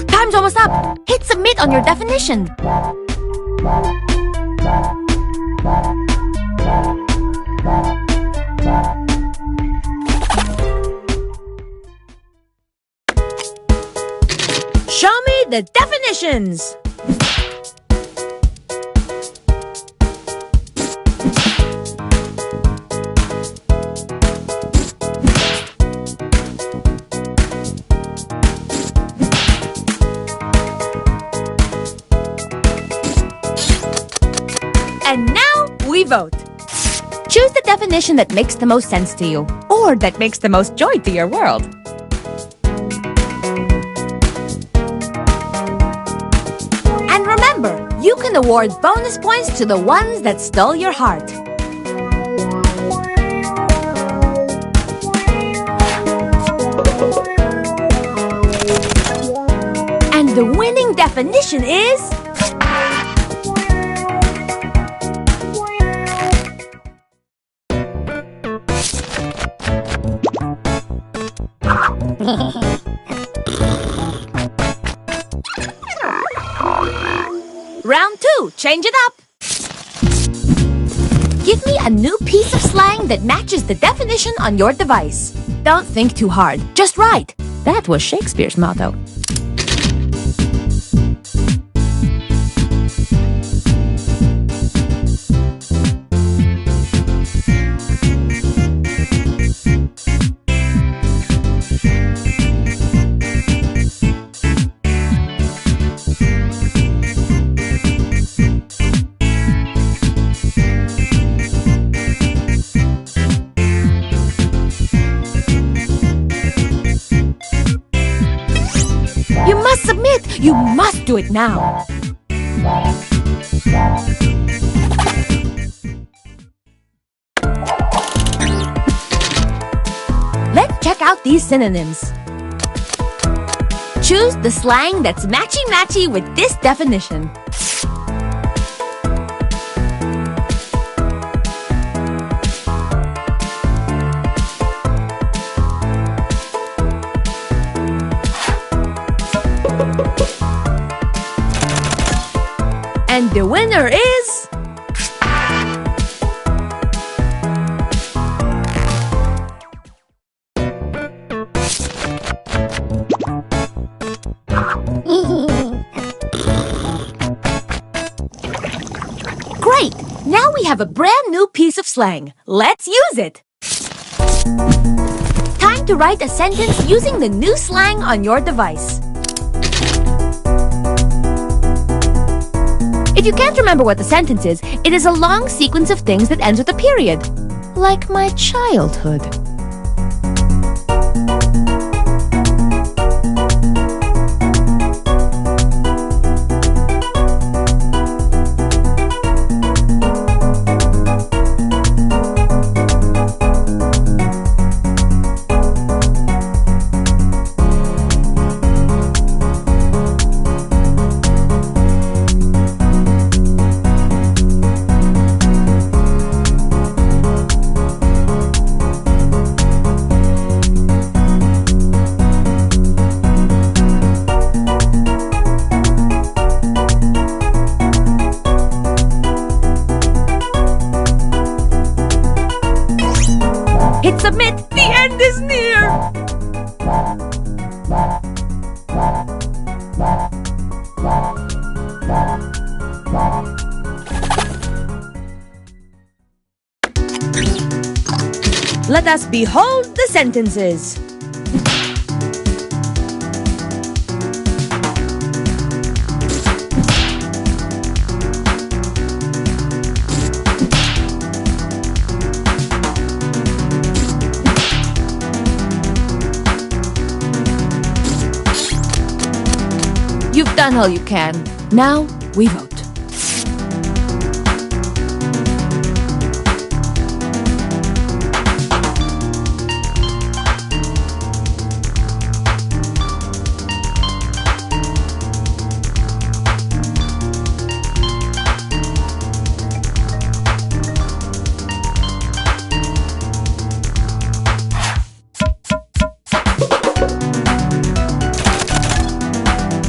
Time's almost up. Hit submit on your definition. Show me the definitions. And now we vote. Choose the definition that makes the most sense to you, or that makes the most joy to your world. And remember, you can award bonus points to the ones that stole your heart. And the winning definition is... Round 2, change it up. Give me a new piece of slang that matches the definition on your device. Don't think too hard, just write. That was Shakespeare's motto. You must submit! You must do it now! Let's check out these synonyms. Choose the slang that's matchy-matchy with this definition. And the winner is... Great! Now we have a brand new piece of slang. Let's use it! Time to write a sentence using the new slang on your device. If you can't remember what the sentence is, it is a long sequence of things that ends with a period. Like my childhood. us behold the sentences. You've done all you can. Now, we vote.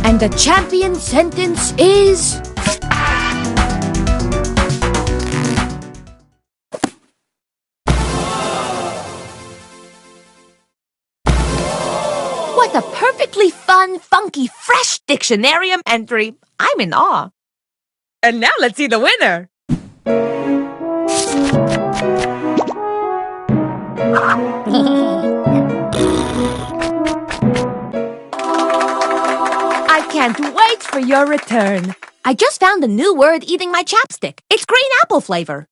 And the champion sentence is... What a perfectly fun, funky, fresh dictionarium entry. I'm in awe. And now let's see the winner. I can't wait for your return. I just found a new word eating my chapstick. It's green apple flavor.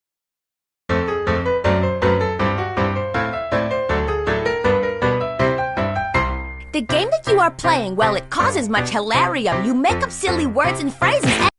The game that you are playing, well, it causes much hilarium. You make up silly words and phrases.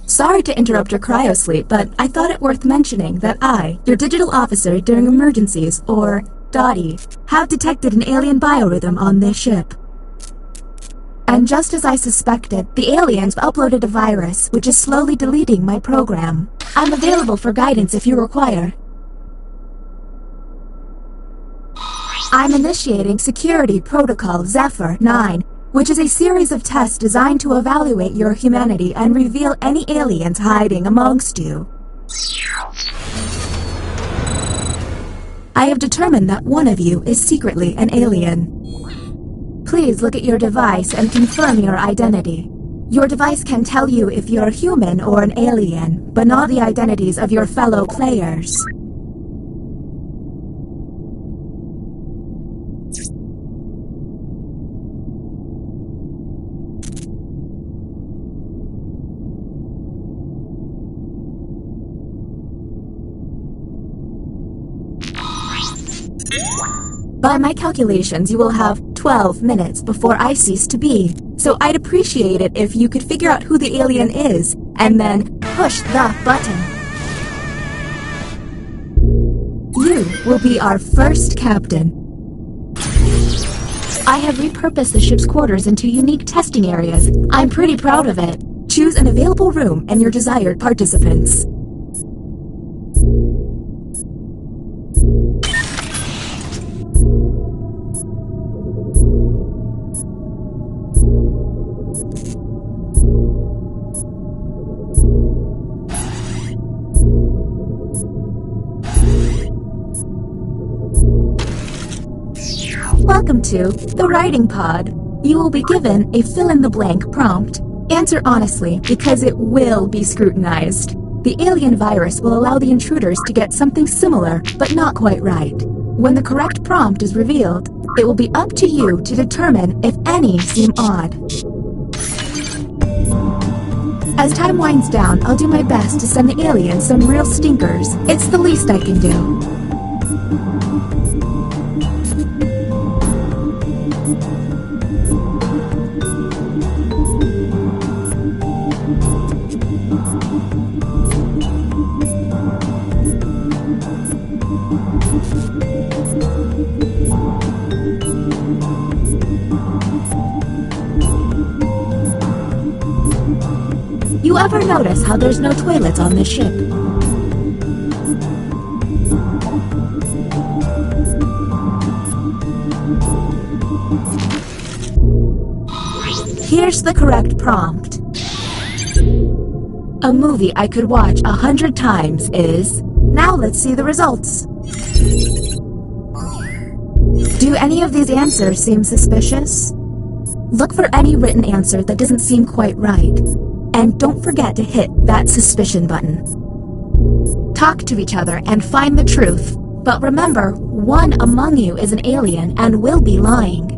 Sorry to interrupt your cryosleep, but I thought it worth mentioning that I, your digital officer during emergencies, or Dottie, have detected an alien biorhythm on this ship. And just as I suspected, the aliens uploaded a virus which is slowly deleting my program. I'm available for guidance if you require. I'm initiating Security Protocol Zephyr 9, which is a series of tests designed to evaluate your humanity and reveal any aliens hiding amongst you. I have determined that one of you is secretly an alien. Please look at your device and confirm your identity. Your device can tell you if you're human or an alien, but not the identities of your fellow players. By my calculations, you will have 12 minutes before I cease to be. So I'd appreciate it if you could figure out who the alien is, and then push the button. You will be our first captain. I have repurposed the ship's quarters into unique testing areas. I'm pretty proud of it. Choose an available room and your desired participants. Welcome to the Writing Pod. You will be given a fill-in-the-blank prompt. Answer honestly, because it will be scrutinized. The alien virus will allow the intruders to get something similar, but not quite right. When the correct prompt is revealed, it will be up to you to determine if any seem odd. As time winds down, I'll do my best to send the aliens some real stinkers. It's the least I can do. You ever notice how there's no toilets on this ship? Here's the correct prompt. A movie I could watch 100 times is... Now let's see the results. Do any of these answers seem suspicious? Look for any written answer that doesn't seem quite right. And don't forget to hit that suspicion button. Talk to each other and find the truth. But remember, one among you is an alien and will be lying.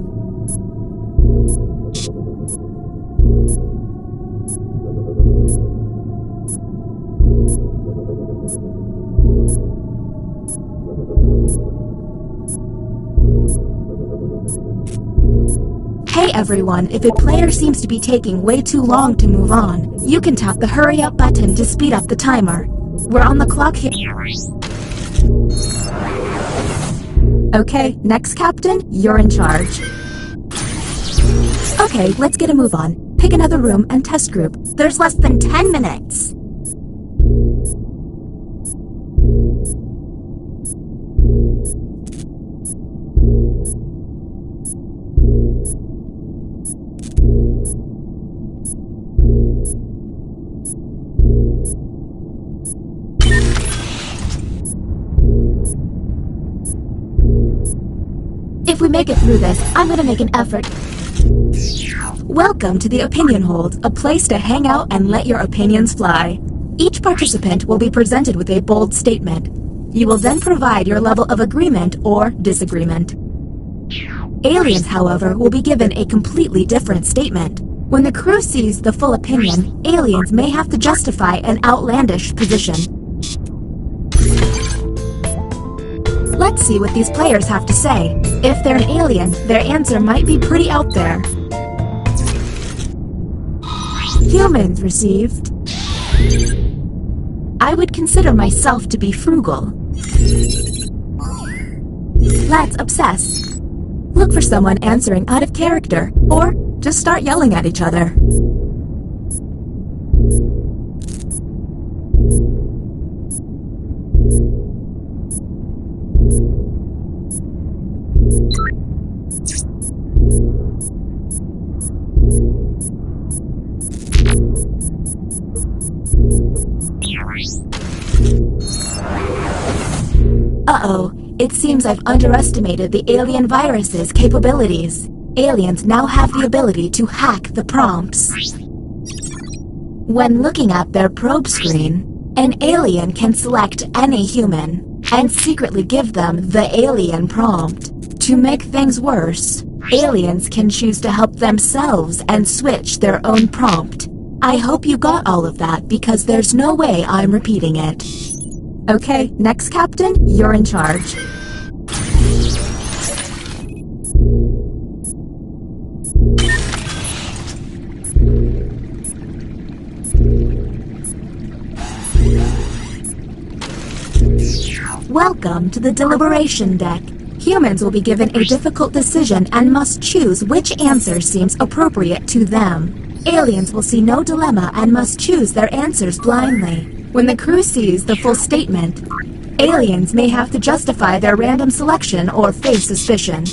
Hey everyone, if a player seems to be taking way too long to move on, you can tap the hurry up button to speed up the timer. We're on the clock here. Okay, next captain, you're in charge. Okay, let's get a move on. Pick another room and test group. There's less than 10 minutes. If we make it through this, I'm gonna make an effort. Welcome to the Opinion Hold, a place to hang out and let your opinions fly. Each participant will be presented with a bold statement. You will then provide your level of agreement or disagreement. Aliens, however, will be given a completely different statement. When the crew sees the full opinion, aliens may have to justify an outlandish position. Let's see what these players have to say. If they're an alien, their answer might be pretty out there. Humans received. I would consider myself to be frugal. Let's obsess. Look for someone answering out of character, or just start yelling at each other. Uh-oh, it seems I've underestimated the alien virus's capabilities. Aliens now have the ability to hack the prompts. When looking at their probe screen, an alien can select any human and secretly give them the alien prompt. To make things worse, aliens can choose to help themselves and switch their own prompt. I hope you got all of that because there's no way I'm repeating it. Okay, next captain, you're in charge. Welcome to the deliberation deck. Humans will be given a difficult decision and must choose which answer seems appropriate to them. Aliens will see no dilemma and must choose their answers blindly. When the crew sees the full statement, aliens may have to justify their random selection or face suspicion.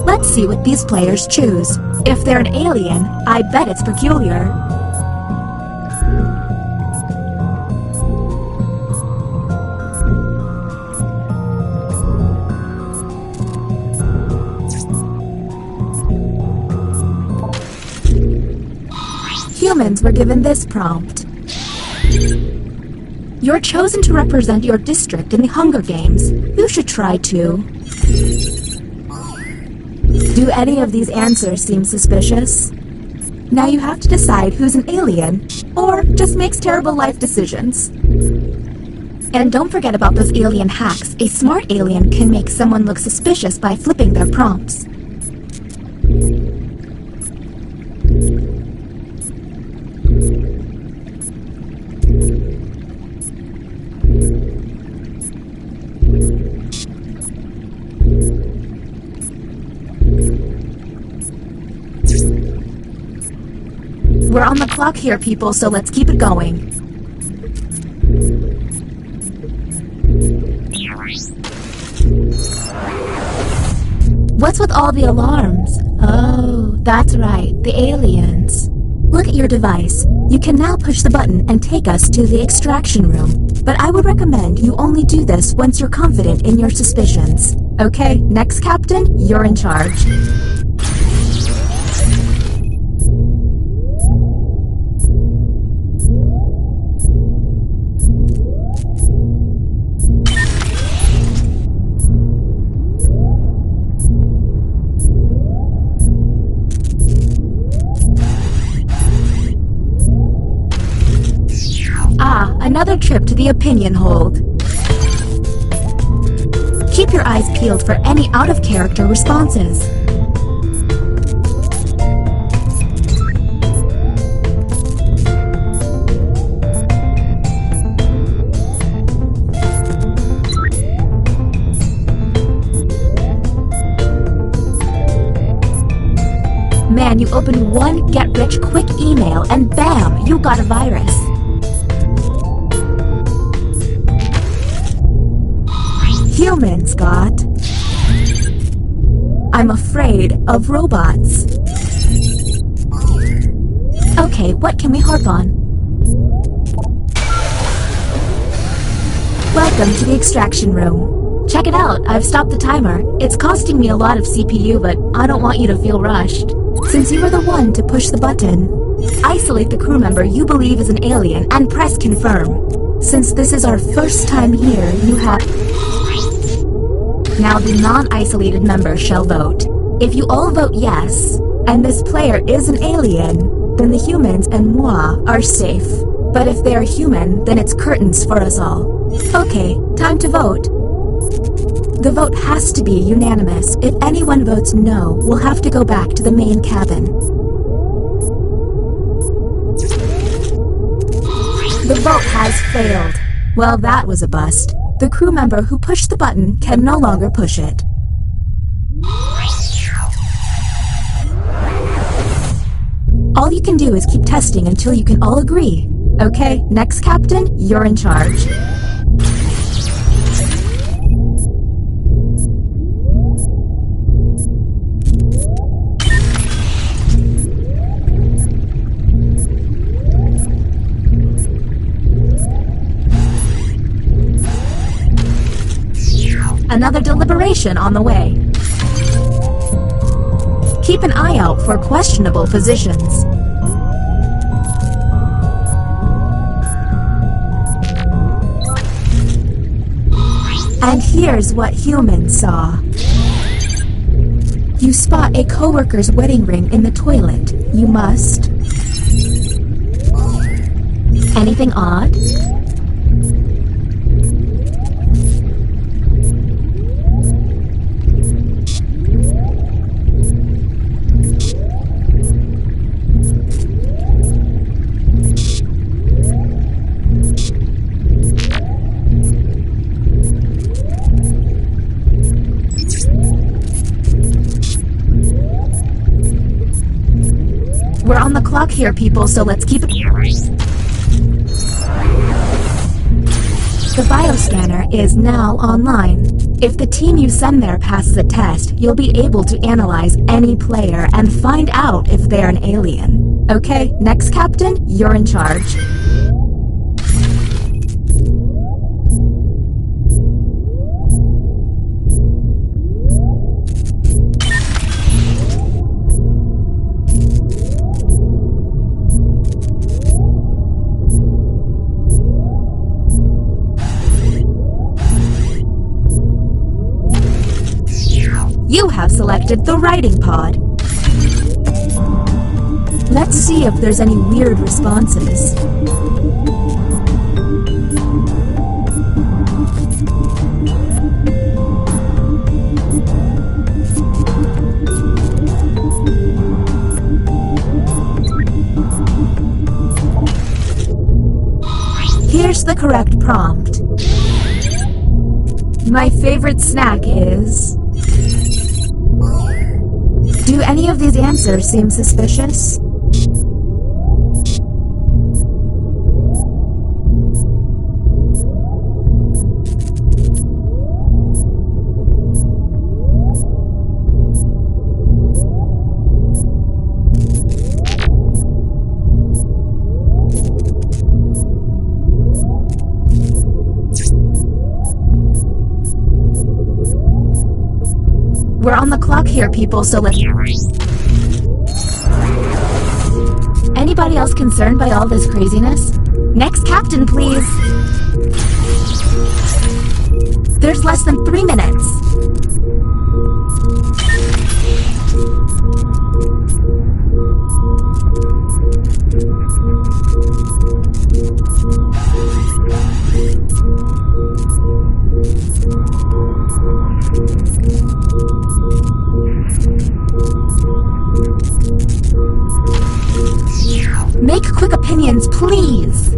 Let's see what these players choose. If they're an alien, I bet it's peculiar. Humans were given this prompt. You're chosen to represent your district in the Hunger Games. You should try to. Do any of these answers seem suspicious? Now you have to decide who's an alien, or just makes terrible life decisions. And don't forget about those alien hacks. A smart alien can make someone look suspicious by flipping their prompts. We're on the clock here, people, so let's keep it going. What's with all the alarms? Oh, that's right, the aliens. Look at your device. You can now push the button and take us to the extraction room. But I would recommend you only do this once you're confident in your suspicions. Okay, next captain, you're in charge. Another trip to the opinion hold. Keep your eyes peeled for any out-of-character responses. Man, you open one get-rich-quick email and bam, you got a virus. Humans got... I'm afraid of robots. Okay, what can we harp on? Welcome to the extraction room. Check it out, I've stopped the timer. It's costing me a lot of CPU, but I don't want you to feel rushed. Since you were the one to push the button, isolate the crew member you believe is an alien and press confirm. Since this is our first time here, you have... Now the non-isolated members shall vote. If you all vote yes, and this player is an alien, then the humans and moi are safe. But if they are human, then it's curtains for us all. Okay, time to vote. The vote has to be unanimous. If anyone votes no, we'll have to go back to the main cabin. The vote has failed. Well, that was a bust. The crew member who pushed the button can no longer push it. All you can do is keep testing until you can all agree. Okay, next captain, you're in charge. Another deliberation on the way. Keep an eye out for questionable positions. And here's what humans saw. You spot a coworker's wedding ring in the toilet. You must... Anything odd? clock here, people, so let's keep it. The bioscanner is now online. If the team you send there passes a test, you'll be able to analyze any player and find out if they're an alien. Okay, next captain, you're in charge. You have selected the writing pod. Let's see if there's any weird responses. Here's the correct prompt. My favorite snack is... Do any of these answers seem suspicious? We're on the clock here, people, so let's... Anybody else concerned by all this craziness? Next captain, please! There's less than 3 minutes. Make quick opinions, please!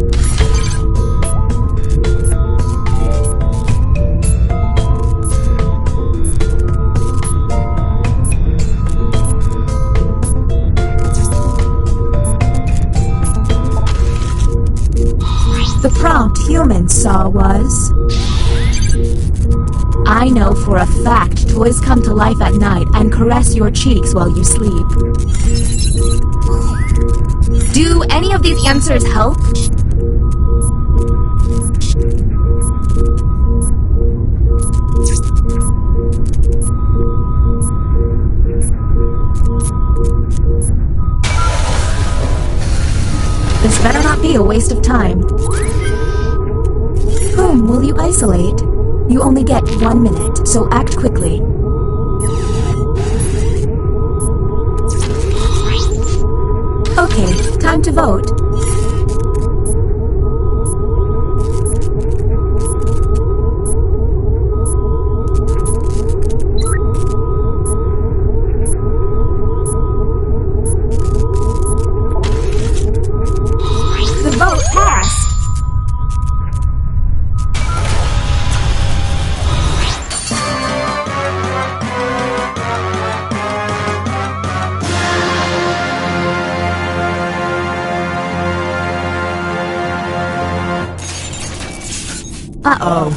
The prompt humans saw was... I know for a fact toys come to life at night and caress your cheeks while you sleep. Do any of these answers help? This better not be a waste of time. Whom will you isolate? You only get 1 minute, so act quickly. Okay, time to vote. The vote passed. Uh-oh.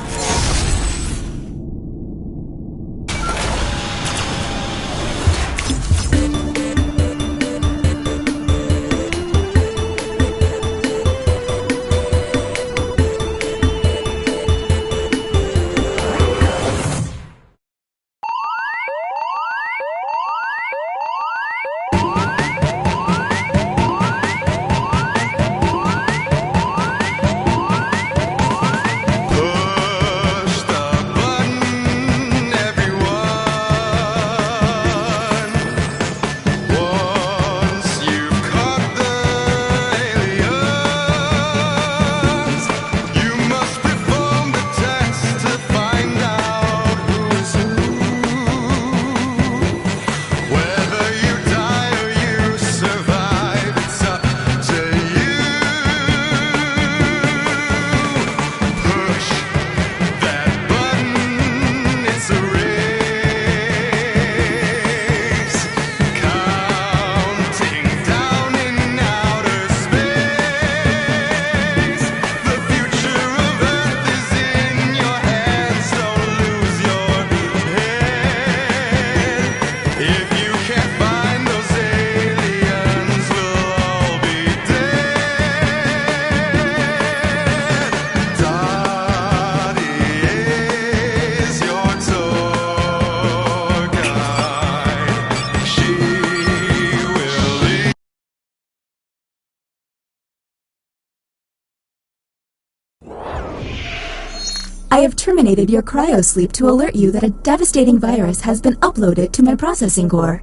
I have terminated your cryosleep to alert you that a devastating virus has been uploaded to my processing core.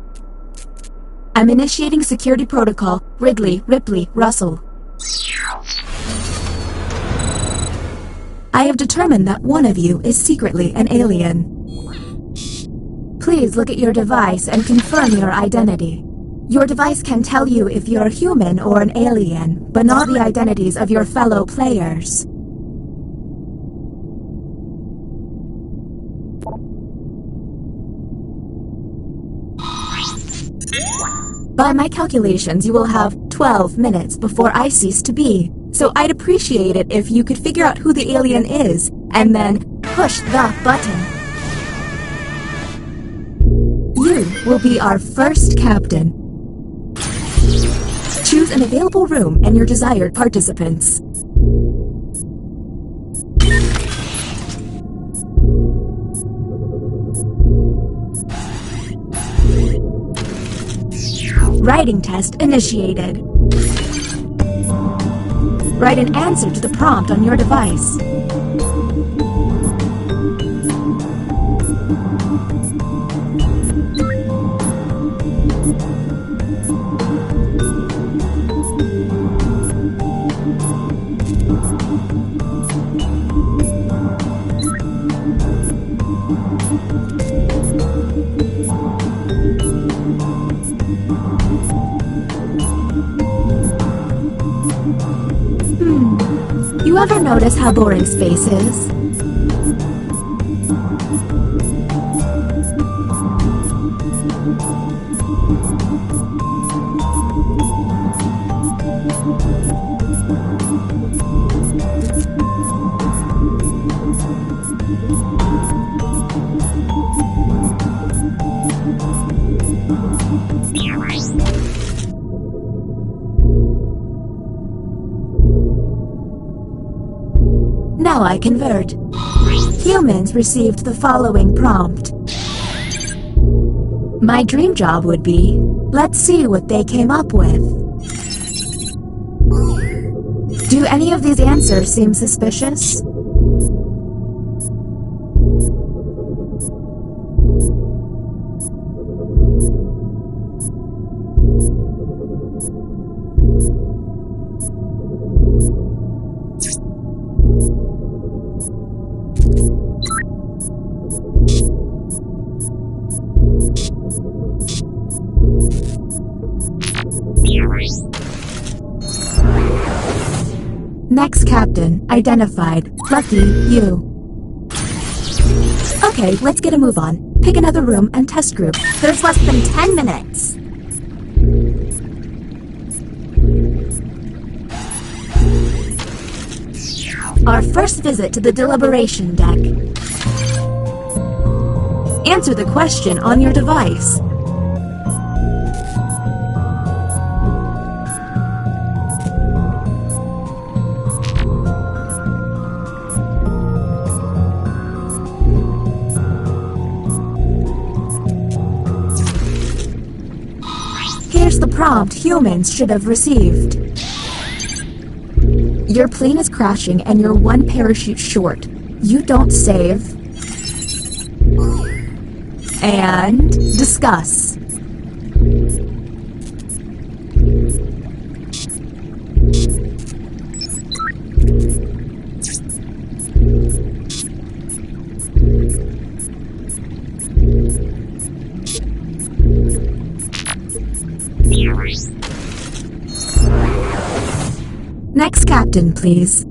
I'm initiating security protocol Ridley, Ripley, Russell. I have determined that one of you is secretly an alien. Please look at your device and confirm your identity. Your device can tell you if you're human or an alien, but not the identities of your fellow players. By my calculations, you will have 12 minutes before I cease to be, so I'd appreciate it if you could figure out who the alien is, and then push the button. You will be our first captain. Choose an available room and your desired participants. Writing test initiated. Write an answer to the prompt on your device. You ever notice how boring space is? Now I convert. Humans received the following prompt. My dream job would be, let's see what they came up with. Do any of these answers seem suspicious? Next captain, identified. Lucky you. Okay, let's get a move on. Pick another room and test group. There's less than 10 minutes. Our first visit to the deliberation deck. Answer the question on your device. Here's the prompt humans should have received. Your plane is crashing and you're one parachute short. You don't save. And discuss. Next captain, please.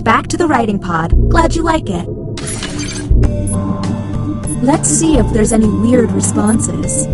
Back to the writing pod. Glad you like it. Let's see if there's any weird responses.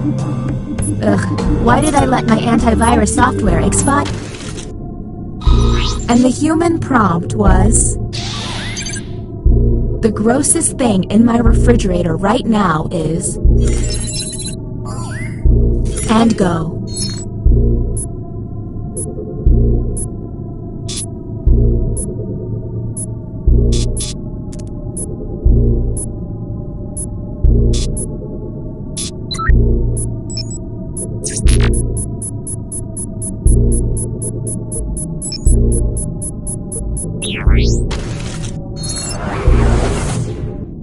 Ugh, why did I let my antivirus software expire? And the human prompt was... The grossest thing in my refrigerator right now is... And go.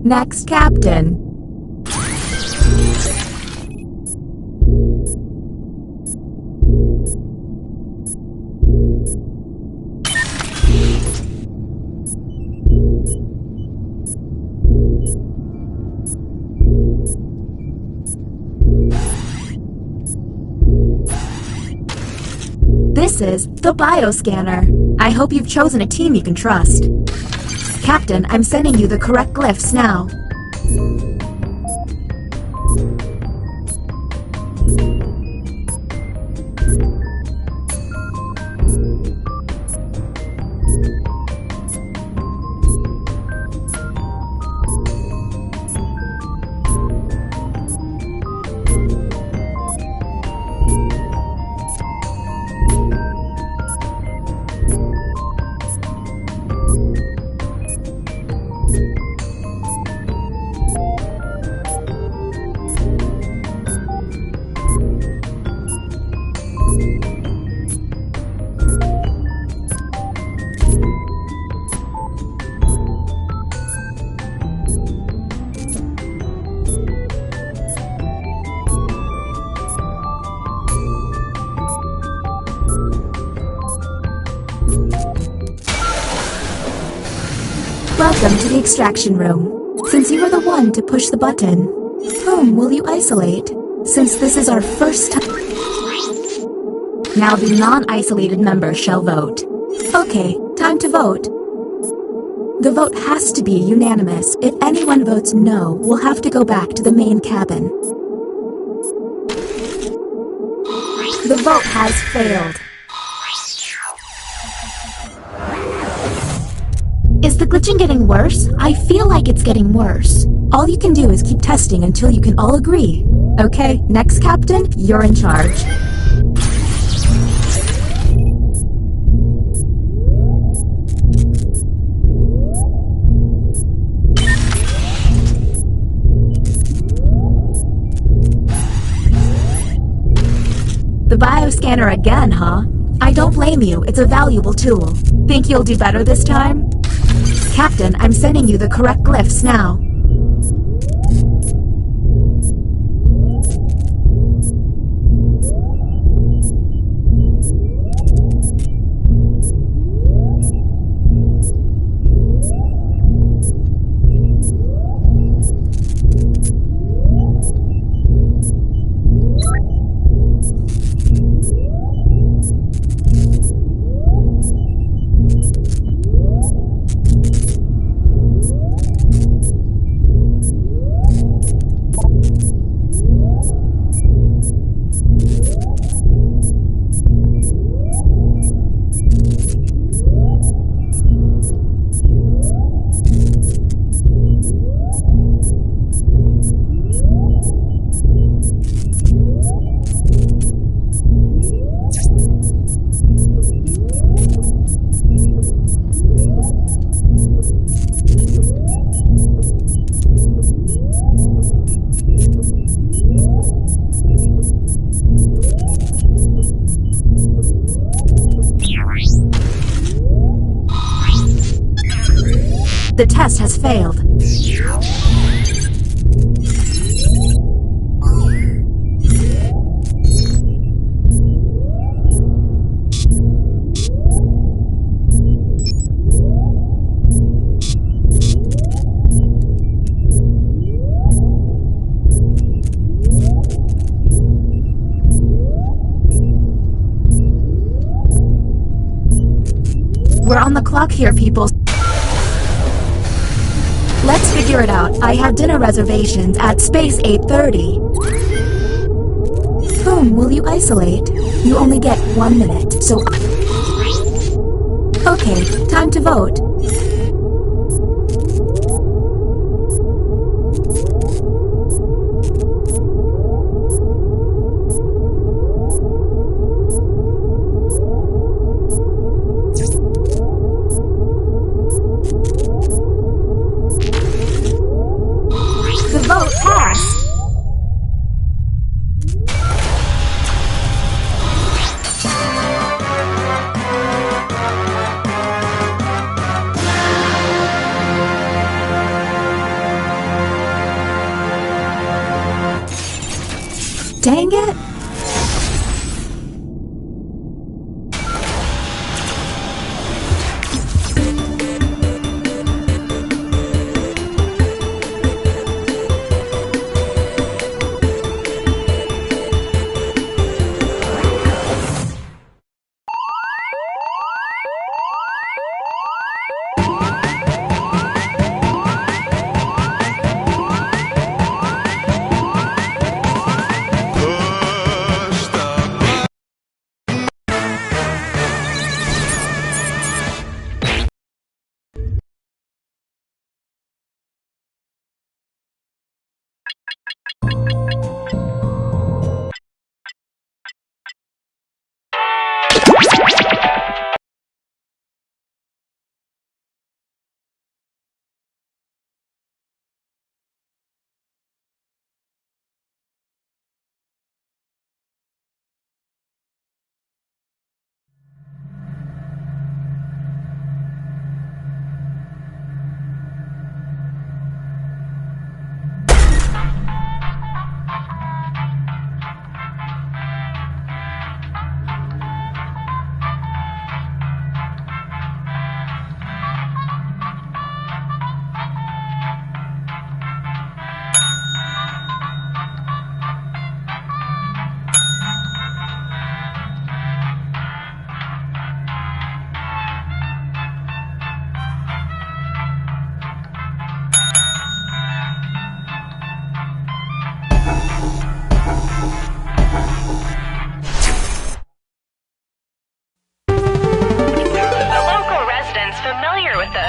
Next, Captain. This is the bioscanner. I hope you've chosen a team you can trust. Captain, I'm sending you the correct glyphs now. Welcome to the extraction room. Since you were the one to push the button, whom will you isolate? Since this is our first time... Now the non-isolated member shall vote. Okay, time to vote. The vote has to be unanimous. If anyone votes no, we'll have to go back to the main cabin. The vote has failed. Is the glitching getting worse? I feel like it's getting worse. All you can do is keep testing until you can all agree. Okay, next captain, you're in charge. The bioscanner again, huh? I don't blame you, it's a valuable tool. Think you'll do better this time? Captain, I'm sending you the correct glyphs now. The test has failed. We're on the clock here, people. Let's figure it out. I have dinner reservations at Space 830. whom will you isolate? You only get 1 minute, so... Okay, time to vote. The vote passed. Dang it!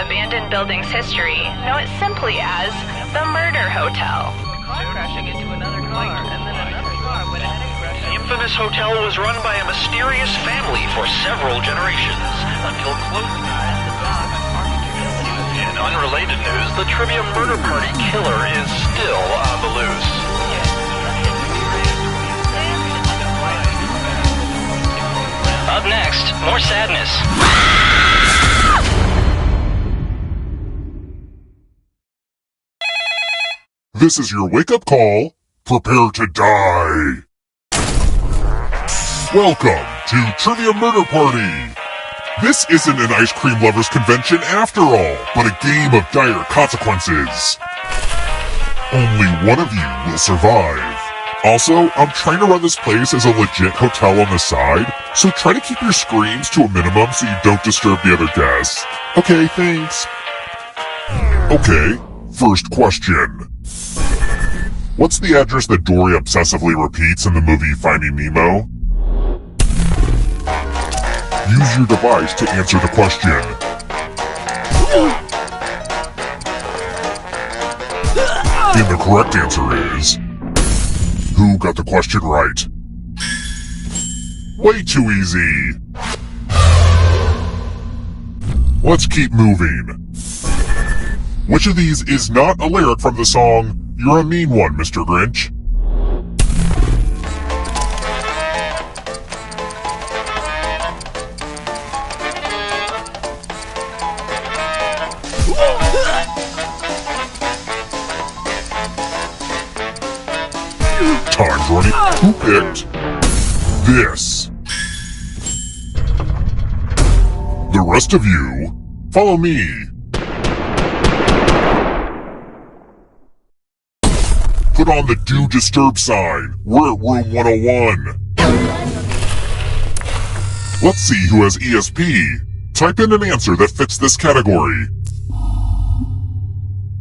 abandoned building's history know it simply as the Murder Hotel. Crashing into another car, and then another car went ahead and crashed. The infamous hotel was run by a mysterious family for several generations, until closing time. In unrelated news, the trivia murder party killer is still on the loose. Up next, more sadness. This is your wake-up call. Prepare to die. Welcome to Trivia Murder Party. This isn't an ice cream lovers convention after all, but a game of dire consequences. Only one of you will survive. Also, I'm trying to run this place as a legit hotel on the side, so try to keep your screams to a minimum so you don't disturb the other guests. Okay, thanks. Okay, first question. What's the address that Dory obsessively repeats in the movie Finding Nemo? Use your device to answer the question. And the correct answer is... Who got the question right? Way too easy. Let's keep moving. Which of these is not a lyric from the song, You're a Mean One, Mr. Grinch? Time's running. Who picked this? The rest of you, follow me. Put on the Do Disturb sign. We're at room 101. Let's see who has ESP. Type in an answer that fits this category.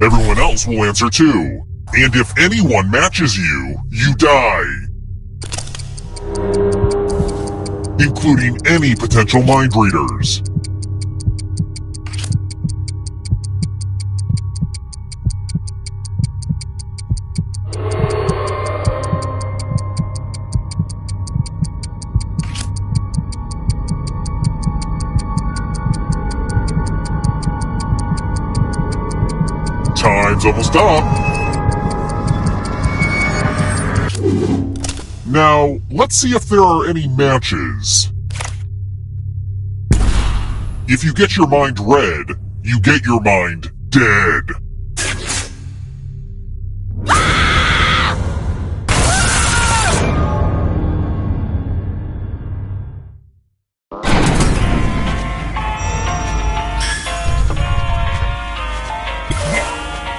Everyone else will answer too. And if anyone matches you, you die. including any potential mind readers. Time's almost up. Now, let's see if there are any matches. If you get your mind read, you get your mind dead.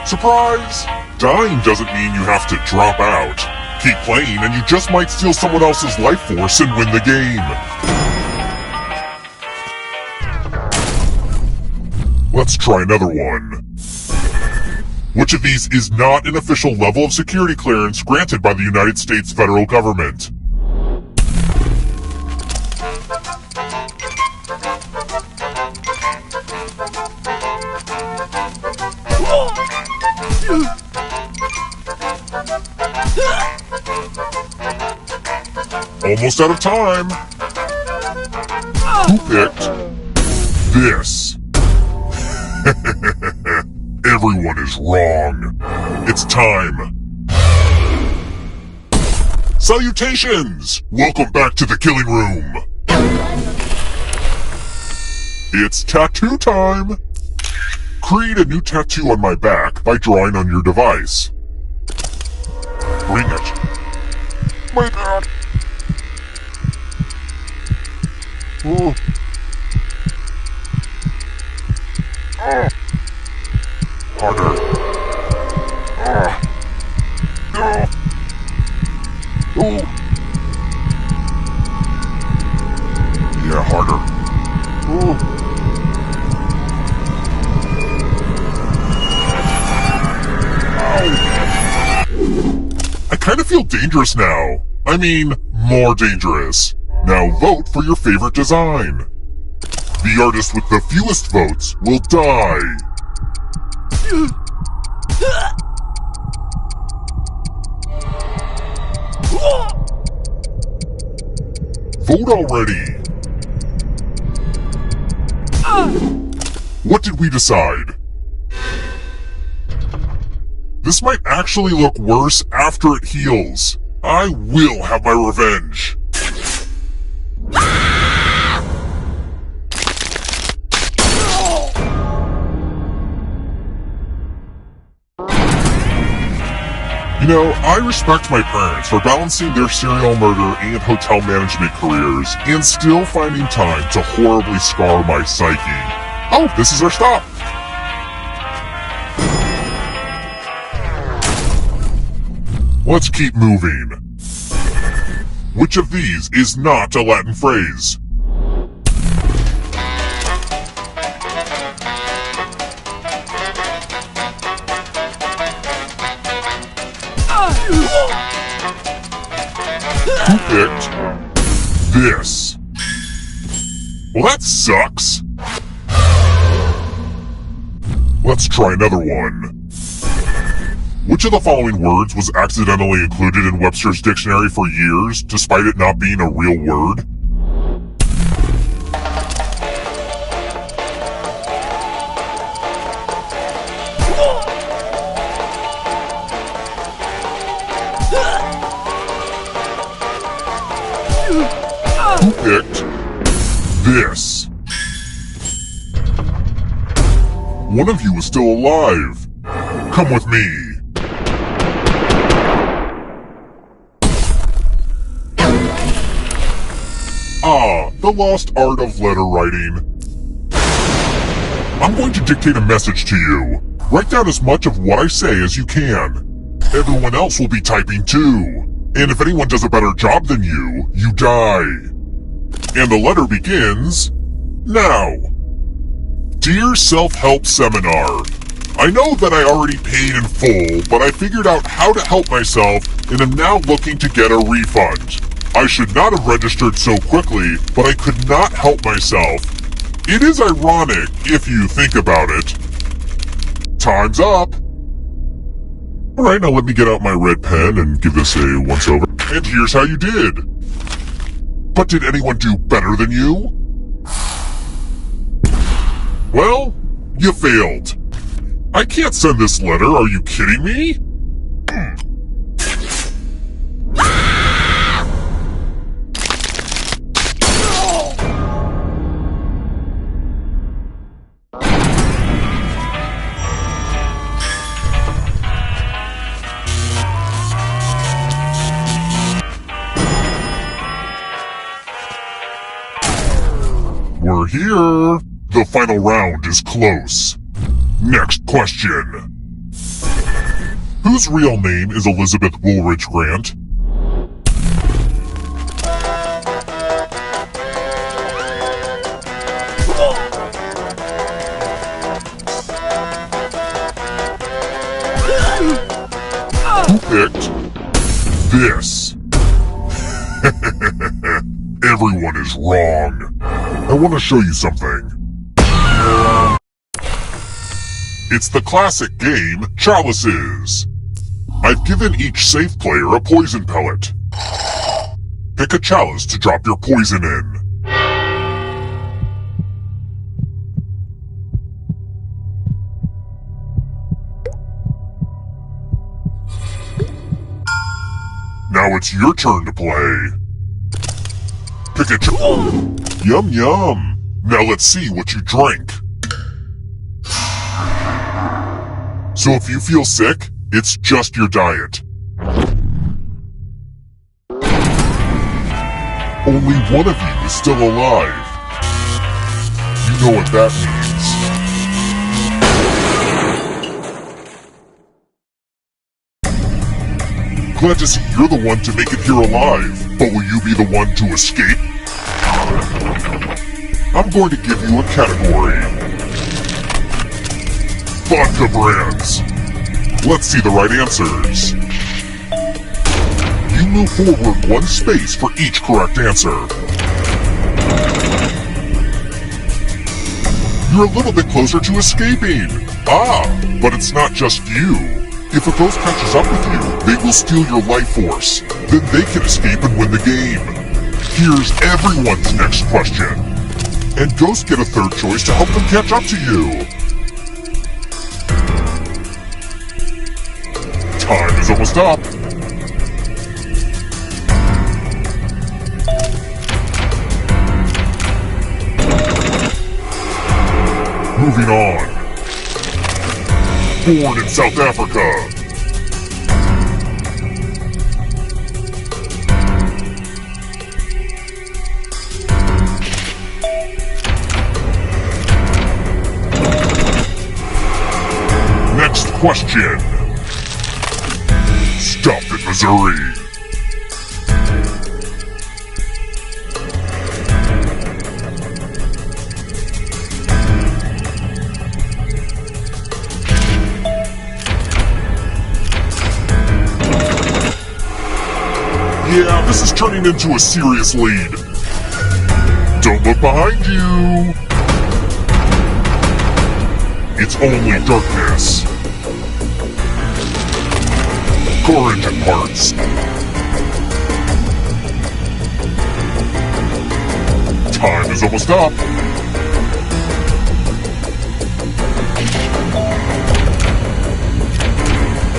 Surprise! Dying doesn't mean you have to drop out. Keep playing and you just might steal someone else's life force and win the game. Let's try another one. Which of these is not an official level of security clearance granted by the United States federal government? Almost out of time. Who picked this? Everyone is wrong. It's time. Salutations! Welcome back to the killing room. It's tattoo time. Create a new tattoo on my back by drawing on your device. Bring it. My bad. Oh. Harder. Oh. Yeah, harder. Oh. I kind of feel dangerous now. I mean, more dangerous. Now vote for your favorite design. The artist with the fewest votes will die. Vote already. What did we decide? This might actually look worse after it heals. I will have my revenge. You know, I respect my parents for balancing their serial murder and hotel management careers and still finding time to horribly scar my psyche. Oh, this is our stop. Let's keep moving. Which of these is not a Latin phrase? Who picked this? Well, that sucks. Let's try another one. Which of the following words was accidentally included in Webster's dictionary for years, despite it not being a real word? Who picked this? One of you is still alive. Come with me. Ah, the lost art of letter writing. I'm going to dictate a message to you. Write down as much of what I say as you can. Everyone else will be typing too. And if anyone does a better job than you, you die. And the letter begins now. Dear Self-Help Seminar, I know that I already paid in full, but I figured out how to help myself and am now looking to get a refund. I should not have registered so quickly, but I could not help myself. It is ironic, if you think about it. Time's up! Alright, now let me get out my red pen and give this a once-over. And here's how you did. But did anyone do better than you? Well, you failed. I can't send this letter, are you kidding me? We're here. The final round is close. Next question. Whose real name is Elizabeth Woolridge Grant? Who picked this? Everyone is wrong. I want to show you something. It's the classic game, Chalices. I've given each safe player a poison pellet. Pick a chalice to drop your poison in. Now it's your turn to play. Pick a Yum yum! Now let's see what you drank. So if you feel sick, it's just your diet. Only one of you is still alive. You know what that means. Glad to see you're the one to make it here alive, but will you be the one to escape? I'm going to give you a category. Vodka brands. Let's see the right answers. You move forward one space for each correct answer. You're a little bit closer to escaping. But it's not just you. If a ghost catches up with you, they will steal your life force. Then they can escape and win the game. Here's everyone's next question. And ghosts get a third choice to help them catch up to you. Time is almost up. Moving on. Born in South Africa. Next question. Stopped in Missouri. Yeah, this is turning into a serious lead. Don't look behind you. It's only darkness. Car engine parts. Time is almost up.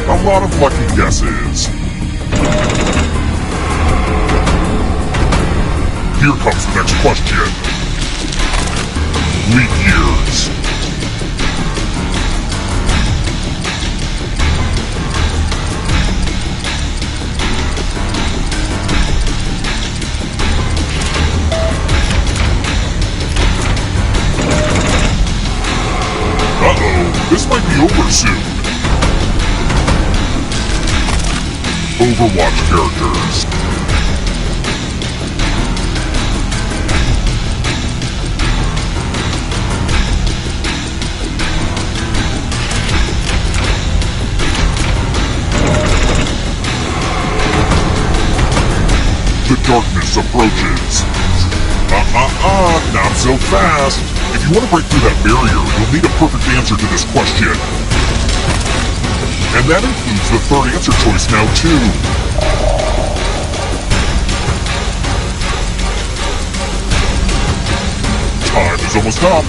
A lot of lucky guesses. Here comes the next question. Leap years. This might be over soon. Overwatch characters. The darkness approaches. Not so fast. If you want to break through that barrier, you'll need a perfect answer to this question. And that includes the third answer choice now, too. Time is almost up.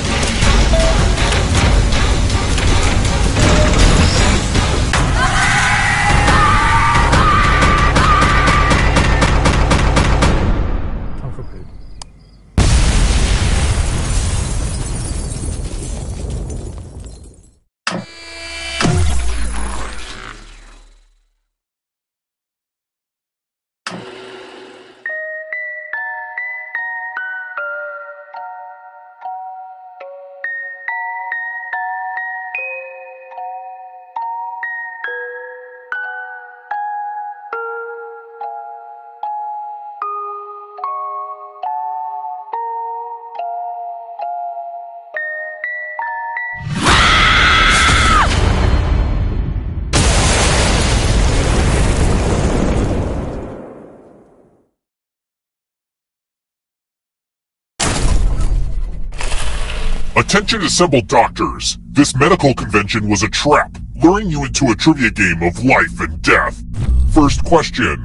Attention assembled doctors. This medical convention was a trap, luring you into a trivia game of life and death. First question.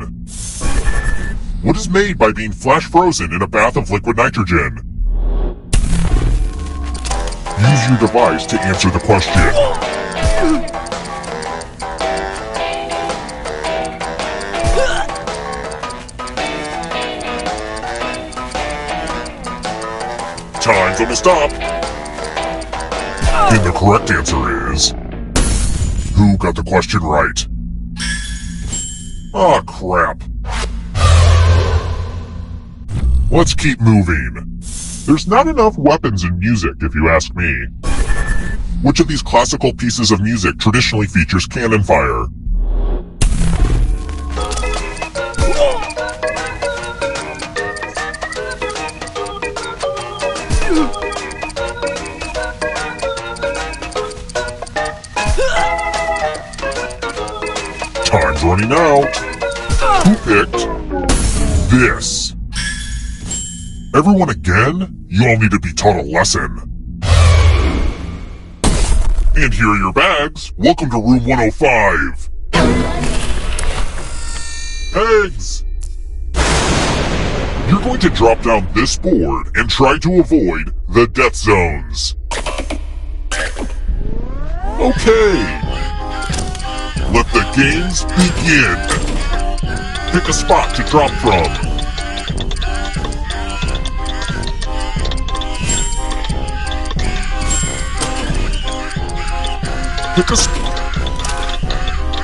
What is made by being flash frozen in a bath of liquid nitrogen? Use your device to answer the question. Time's almost up. And the correct answer is... Who got the question right? Aw, crap. Let's keep moving. There's not enough weapons in music, if you ask me. Which of these classical pieces of music traditionally features cannon fire? Time's running out. Who picked this? Everyone again? You all need to be taught a lesson. And here are your bags. Welcome to room 105. Pegs! You're going to drop down this board and try to avoid the death zones. Okay. Let the games begin. Pick a spot to drop from. Pick a spot.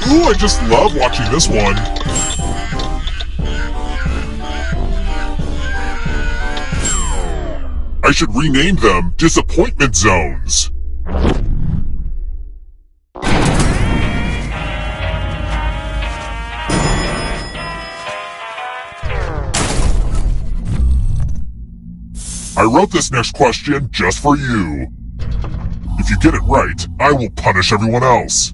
Ooh, I just love watching this one. I should rename them Disappointment Zones. I wrote this next question just for you. If you get it right, I will punish everyone else.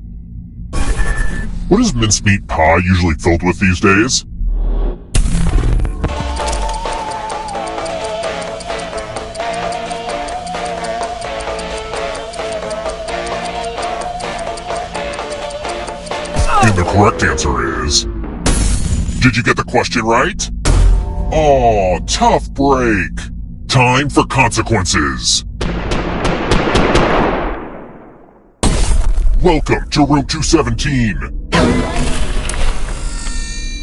What is mincemeat pie usually filled with these days? And the correct answer is... Did you get the question right? Aw, tough break. Time for consequences. Welcome to room 217.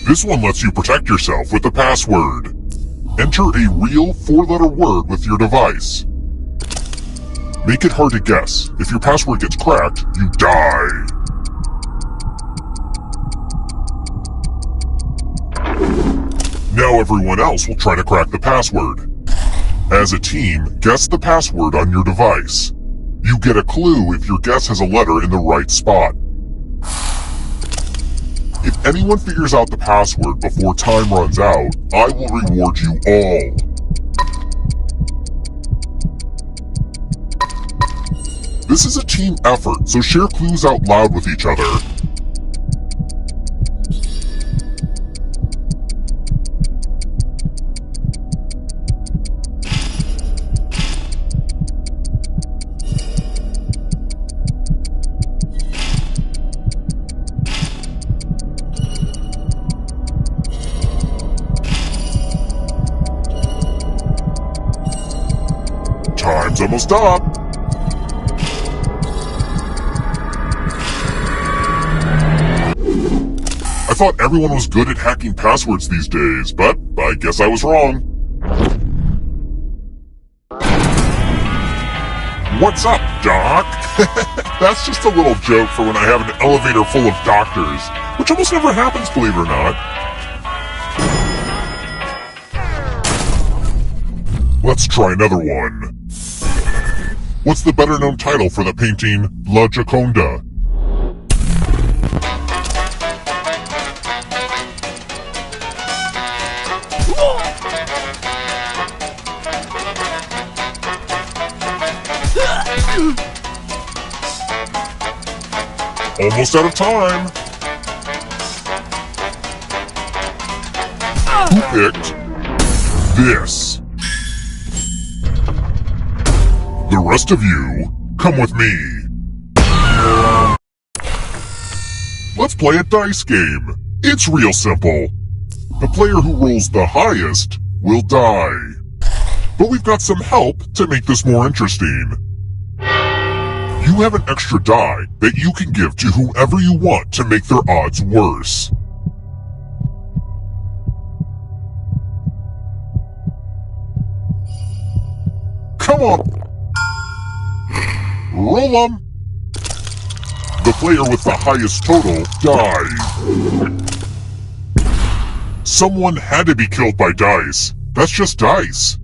This one lets you protect yourself with a password. Enter a real 4-letter word with your device. Make it hard to guess. If your password gets cracked, you die. Now everyone else will try to crack the password. As a team, guess the password on your device. You get a clue if your guess has a letter in the right spot. If anyone figures out the password before time runs out, I will reward you all. This is a team effort, so share clues out loud with each other. Time's almost up. I thought everyone was good at hacking passwords these days, but I guess I was wrong. What's up, Doc? That's just a little joke for when I have an elevator full of doctors, which almost never happens, believe it or not. Let's try another one. What's the better-known title for the painting La Gioconda? Almost out of time. Who picked this? The rest of you, come with me. Let's play a dice game. It's real simple. The player who rolls the highest will die. But we've got some help to make this more interesting. You have an extra die that you can give to whoever you want to make their odds worse. Come on! Roll them! The player with the highest total dies. Someone had to be killed by dice. That's just dice.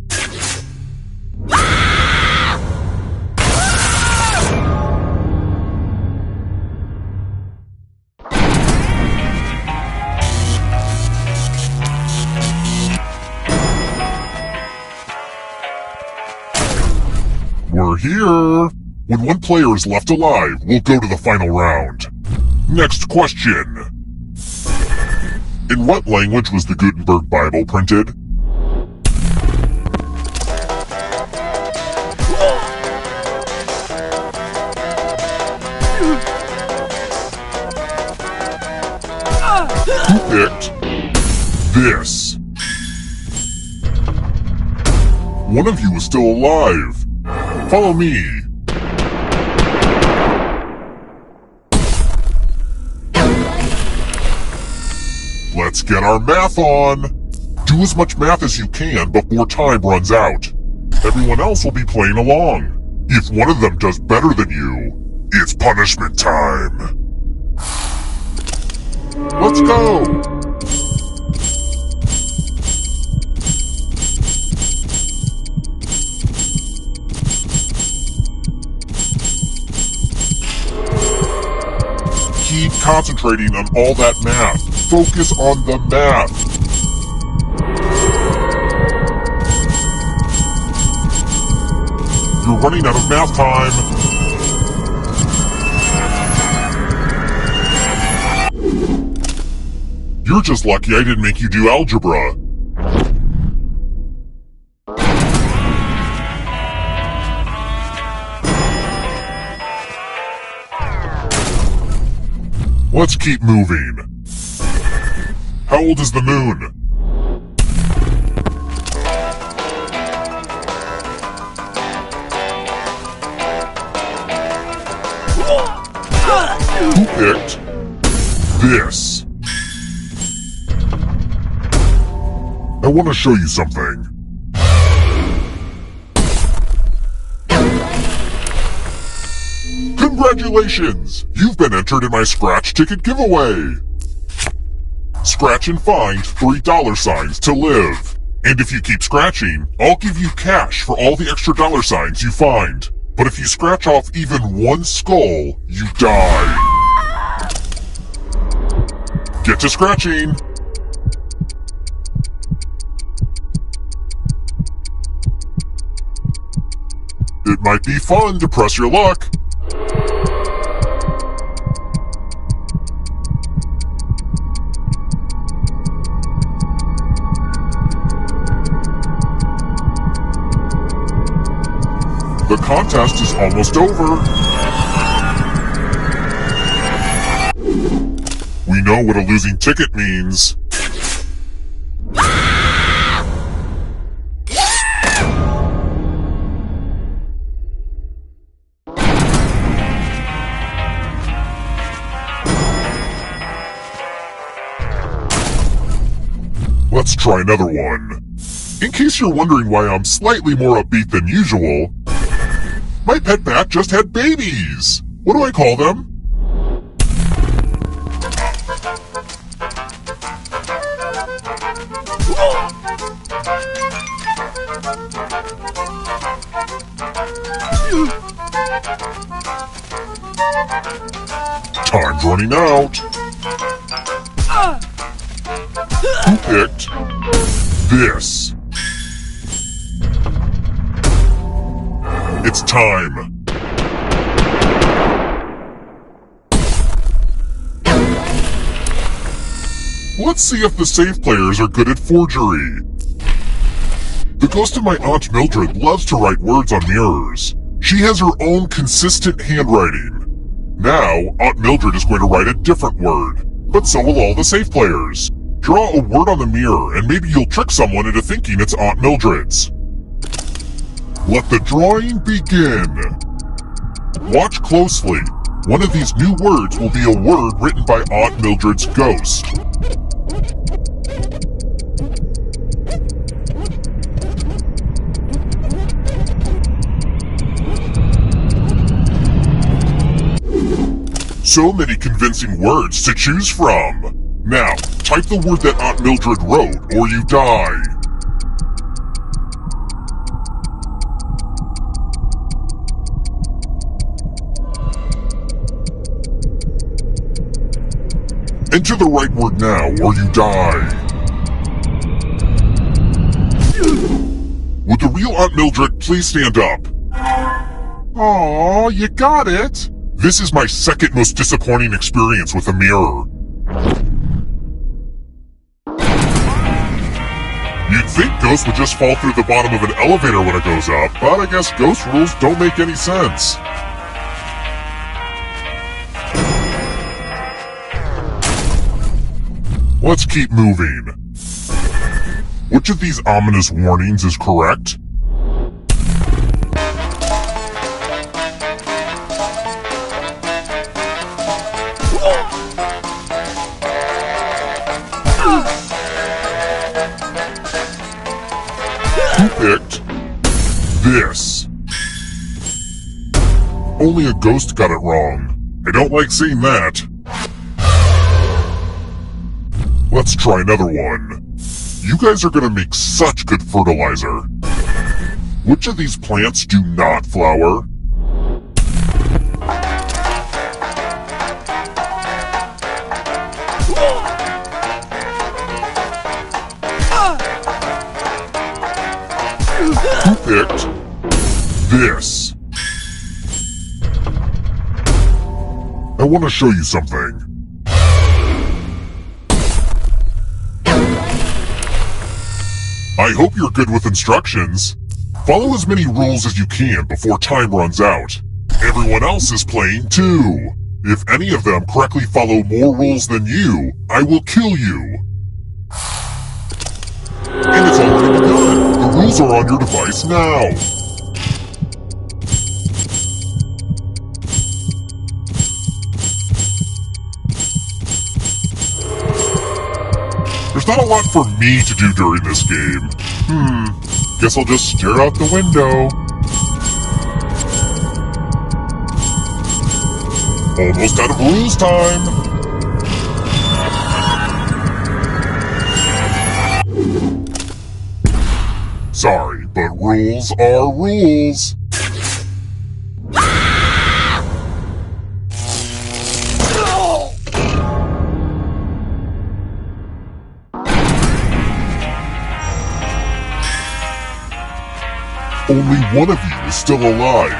We're here! When one player is left alive, we'll go to the final round. Next question. In what language was the Gutenberg Bible printed? Who picked this? One of you is still alive. Follow me. Let's get our math on. Do as much math as you can before time runs out. Everyone else will be playing along. If one of them does better than you, it's punishment time. Let's go. Keep concentrating on all that math. Focus on the math. You're running out of math time. You're just lucky I didn't make you do algebra. Let's keep moving. How old is the moon? Who picked this? I want to show you something. Congratulations! You've been entered in my scratch ticket giveaway! Scratch and find $3 to live. And if you keep scratching, I'll give you cash for all the extra $signs you find. But if you scratch off even one skull, you die. Get to scratching! It might be fun to press your luck. The contest is almost over. We know what a losing ticket means. try another one. In case you're wondering why I'm slightly more upbeat than usual, my pet bat just had babies! What do I call them? Time's running out. Who picked this? It's time. Let's see if the safe players are good at forgery. The ghost of my Aunt Mildred loves to write words on mirrors. She has her own consistent handwriting. Now, Aunt Mildred is going to write a different word, but so will all the safe players. Draw a word on the mirror, and maybe you'll trick someone into thinking it's Aunt Mildred's. Let the drawing begin. Watch closely. One of these new words will be a word written by Aunt Mildred's ghost. So many convincing words to choose from. Now, type the word that Aunt Mildred wrote, or you die. Enter the right word now, or you die. Would the real Aunt Mildred please stand up? Aw, you got it! This is my second most disappointing experience with a mirror. You'd think ghosts would just fall through the bottom of an elevator when it goes up, but I guess ghost rules don't make any sense. Let's keep moving. Which of these ominous warnings is correct? Who picked this? Only a ghost got it wrong. I don't like seeing that. Let's try another one. You guys are gonna make such good fertilizer. Which of these plants do not flower? Who picked this? I want to show you something. I hope you're good with instructions. Follow as many rules as you can before time runs out. Everyone else is playing too. If any of them correctly follow more rules than you, I will kill you. And it's already begun. The rules are on your device now. There's not a lot for me to do during this game. Guess I'll just stare out the window. Almost out of rules time. Sorry, but rules are rules. Only one of you is still alive.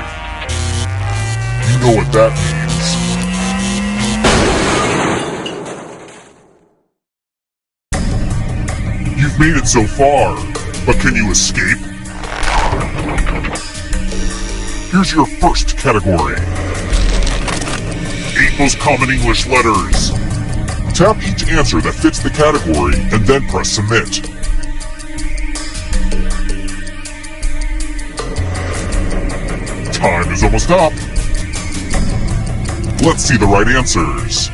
You know what that means. You've made it so far, but can you escape? Here's your first category. 8 most common English letters. Tap each answer that fits the category and then press submit. Time is almost up. Let's see the right answers.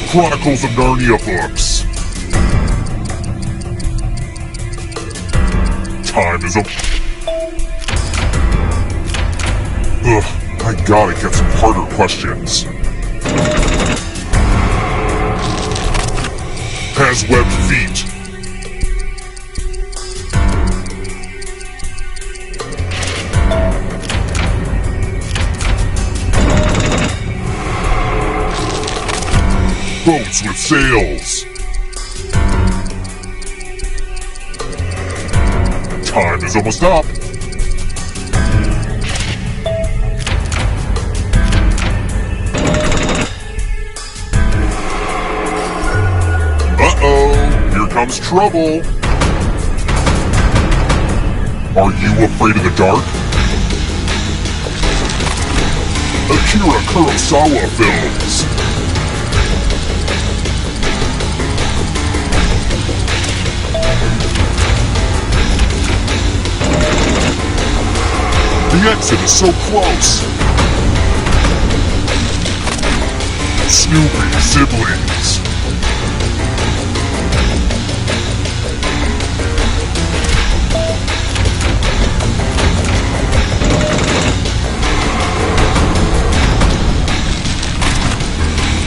Chronicles of Narnia books. Time is up. Ugh, I gotta get some harder questions. Has webbed feet. Boats with sails. Time is almost up. Uh-oh, here comes trouble. Are you afraid of the dark? Akira Kurosawa films. The exit is so close. Snoopy siblings.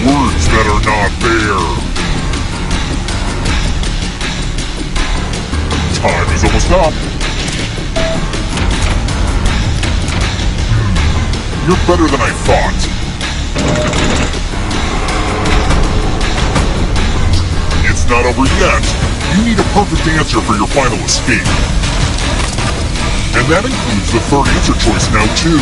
Words that are not there. Time is almost up. You're better than I thought. It's not over yet. You need a perfect answer for your final escape. And that includes the third answer choice now, too.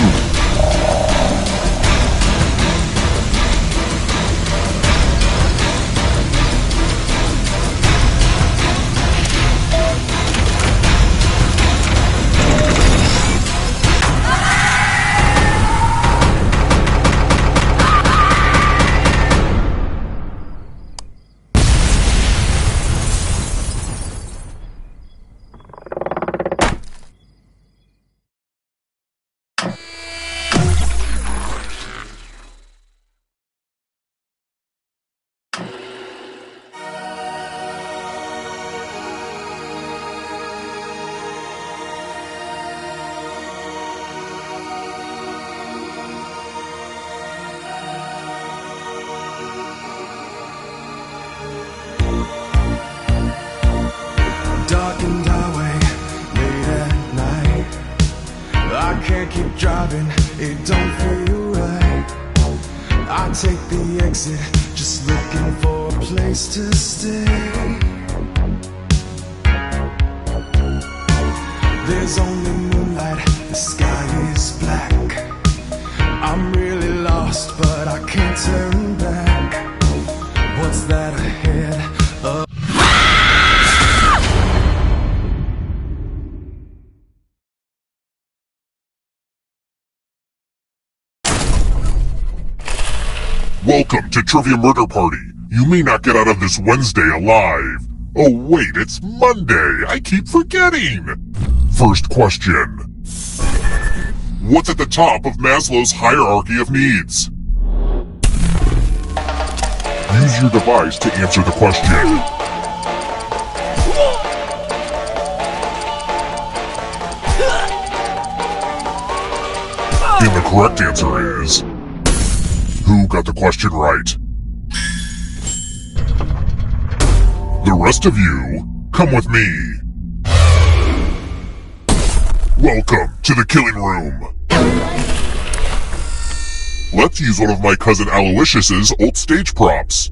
Darkened highway, late at night. I can't keep driving, it don't feel right. I take the exit, just looking for a place to stay. There's only moonlight, the sky is black. I'm really lost, but I can't turn back. What's that ahead? Welcome to Trivia Murder Party. You may not get out of this Wednesday alive. Oh wait, it's Monday. I keep forgetting. First question. What's at the top of Maslow's hierarchy of needs? Use your device to answer the question. And the correct answer is... Who got the question right? The rest of you, come with me. Welcome to the killing room. Let's use one of my cousin Aloysius's old stage props.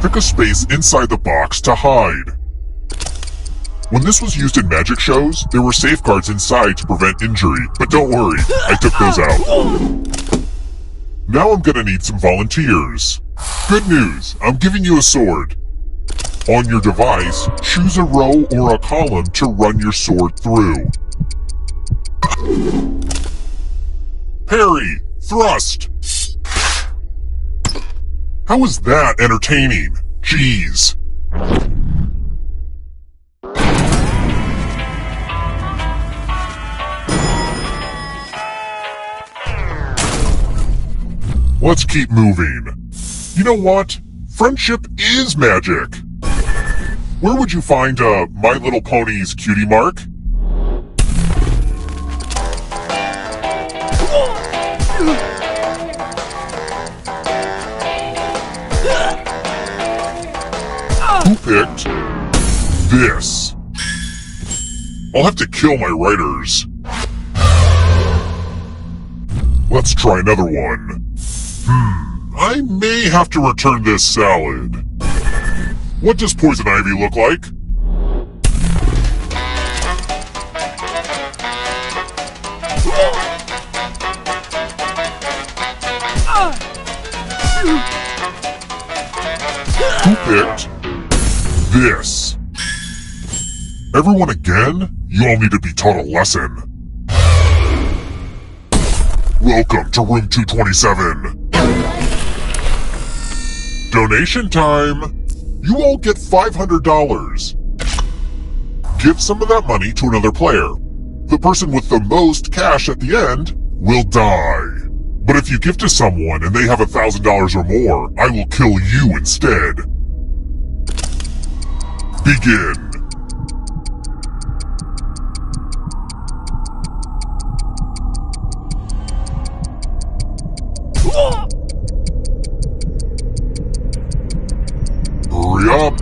Pick a space inside the box to hide. When this was used in magic shows, there were safeguards inside to prevent injury, but don't worry, I took those out. Now I'm gonna need some volunteers. Good news, I'm giving you a sword. On your device, choose a row or a column to run your sword through. Parry! Thrust! How was that entertaining? Jeez. Let's keep moving. You know what? Friendship is magic. Where would you find My Little Pony's cutie mark? Who picked this? I'll have to kill my writers. Let's try another one. I may have to return this salad. What does poison ivy look like? Who picked this? Everyone again? You all need to be taught a lesson. Welcome to room 227. Donation time! You all get $500. Give some of that money to another player. The person with the most cash at the end will die. But if you give to someone and they have $1,000 or more, I will kill you instead. Begin. Hurry up!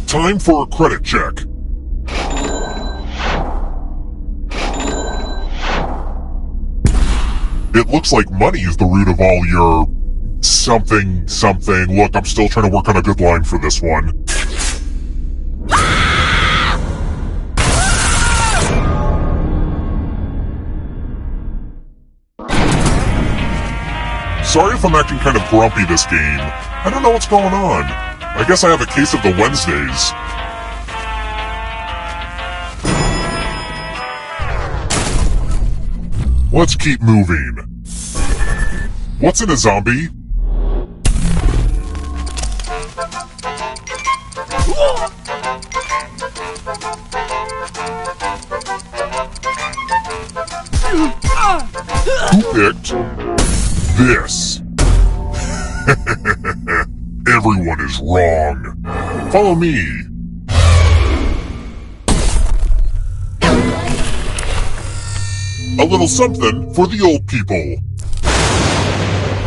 Time for a credit check. It looks like money is the root of all your something. Look, I'm still trying to work on a good line for this one. Sorry if I'm acting kind of grumpy this game. I don't know what's going on. I guess I have a case of the Wednesdays. Let's keep moving. What's in a zombie? Who picked this? Everyone is wrong. Follow me. A little something for the old people.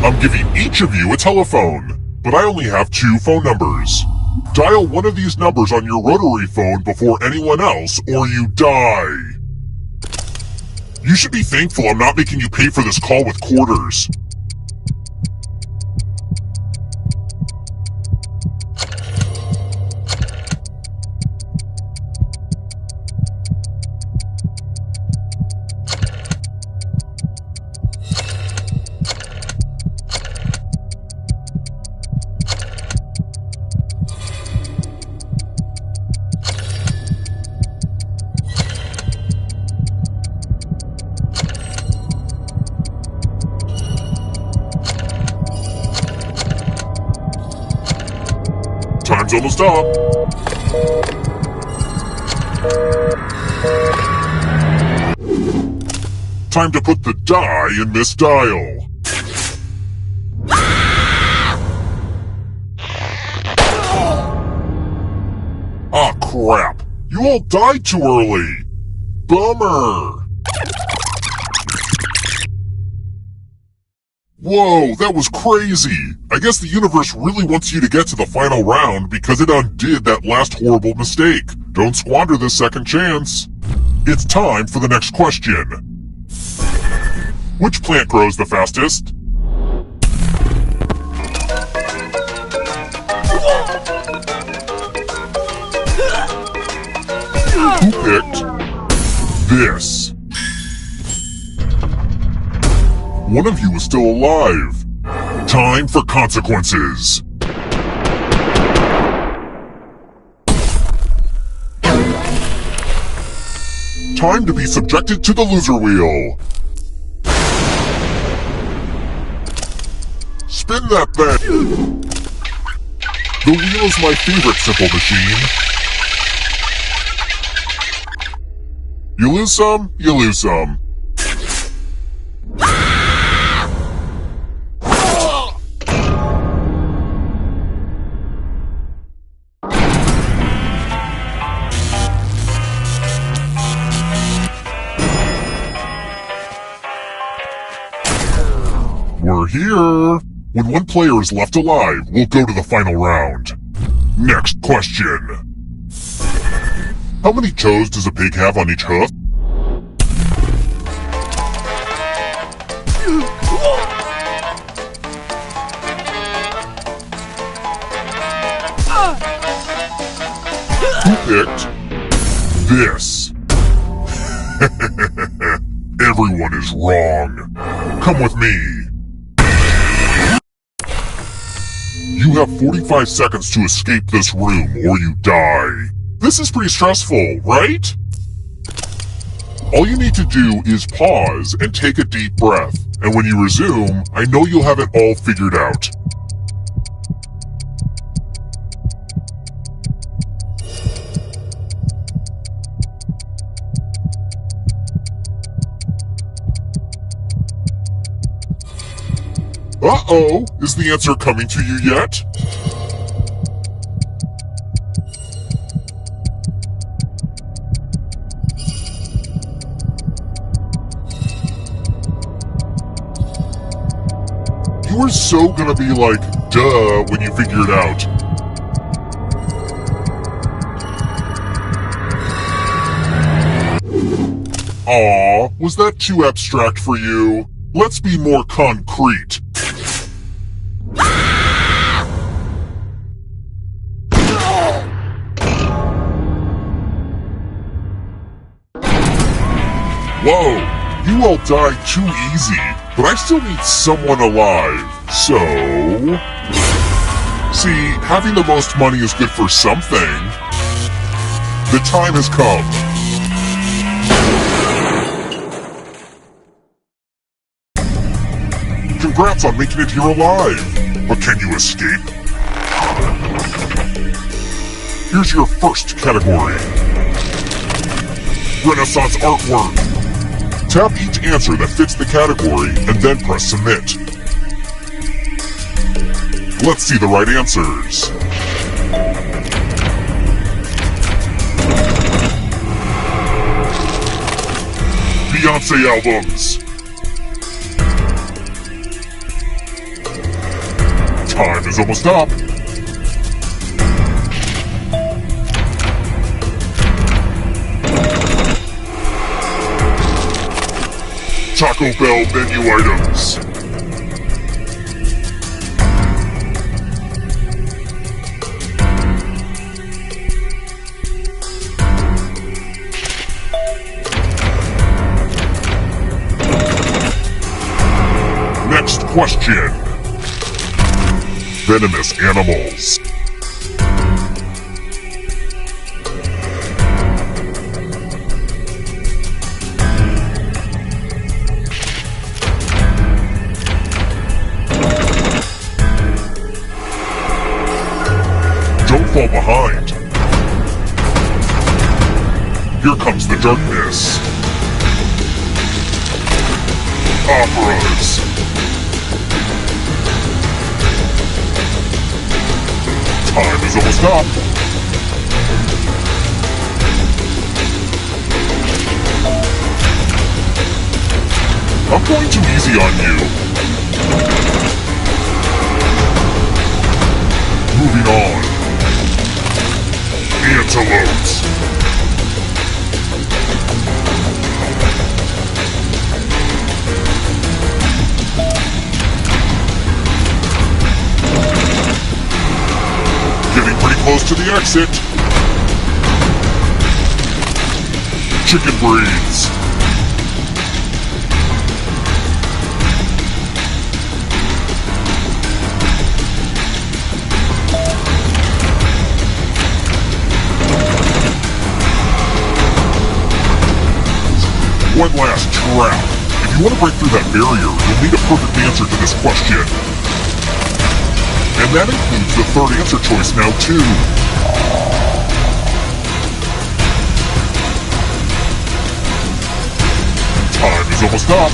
I'm giving each of you a telephone, but I only have 2 phone numbers. Dial one of these numbers on your rotary phone before anyone else, or you die. You should be thankful I'm not making you pay for this call with quarters. Time's almost up. Time to put the die in this dial. Ah, crap. You all died too early. Bummer. Whoa, that was crazy! I guess the universe really wants you to get to the final round because it undid that last horrible mistake. Don't squander this second chance. It's time for the next question. Which plant grows the fastest? Who picked this? One of you is still alive. Time for consequences. Time to be subjected to the loser wheel. Spin that thing. The wheel is my favorite simple machine. You lose some, you lose some. We're here! When one player is left alive, we'll go to the final round. Next question. How many toes does a pig have on each hoof? Who picked this? Everyone is wrong. Come with me. You have 45 seconds to escape this room or you die. This is pretty stressful, right? All you need to do is pause and take a deep breath. And when you resume, I know you'll have it all figured out. Uh-oh! Is the answer coming to you yet? You are so gonna be like, duh, when you figure it out. Aw, was that too abstract for you? Let's be more concrete. Whoa, you all died too easy, but I still need someone alive, so... See, having the most money is good for something. The time has come. Congrats on making it here alive, but can you escape? Here's your first category. Renaissance artwork. Tap each answer that fits the category and then press submit. Let's see the right answers. Beyonce albums. Time is almost up. Taco Bell menu items. Next question. Venomous animals. Don't fall behind. Here comes the darkness. Operas. Time is almost up. I'm going too easy on you. Moving on. Antelopes. Getting pretty close to the exit. Chicken breeds. One last trap. If you want to break through that barrier, you'll need a perfect answer to this question. And that includes the third answer choice now, too. Time is almost up.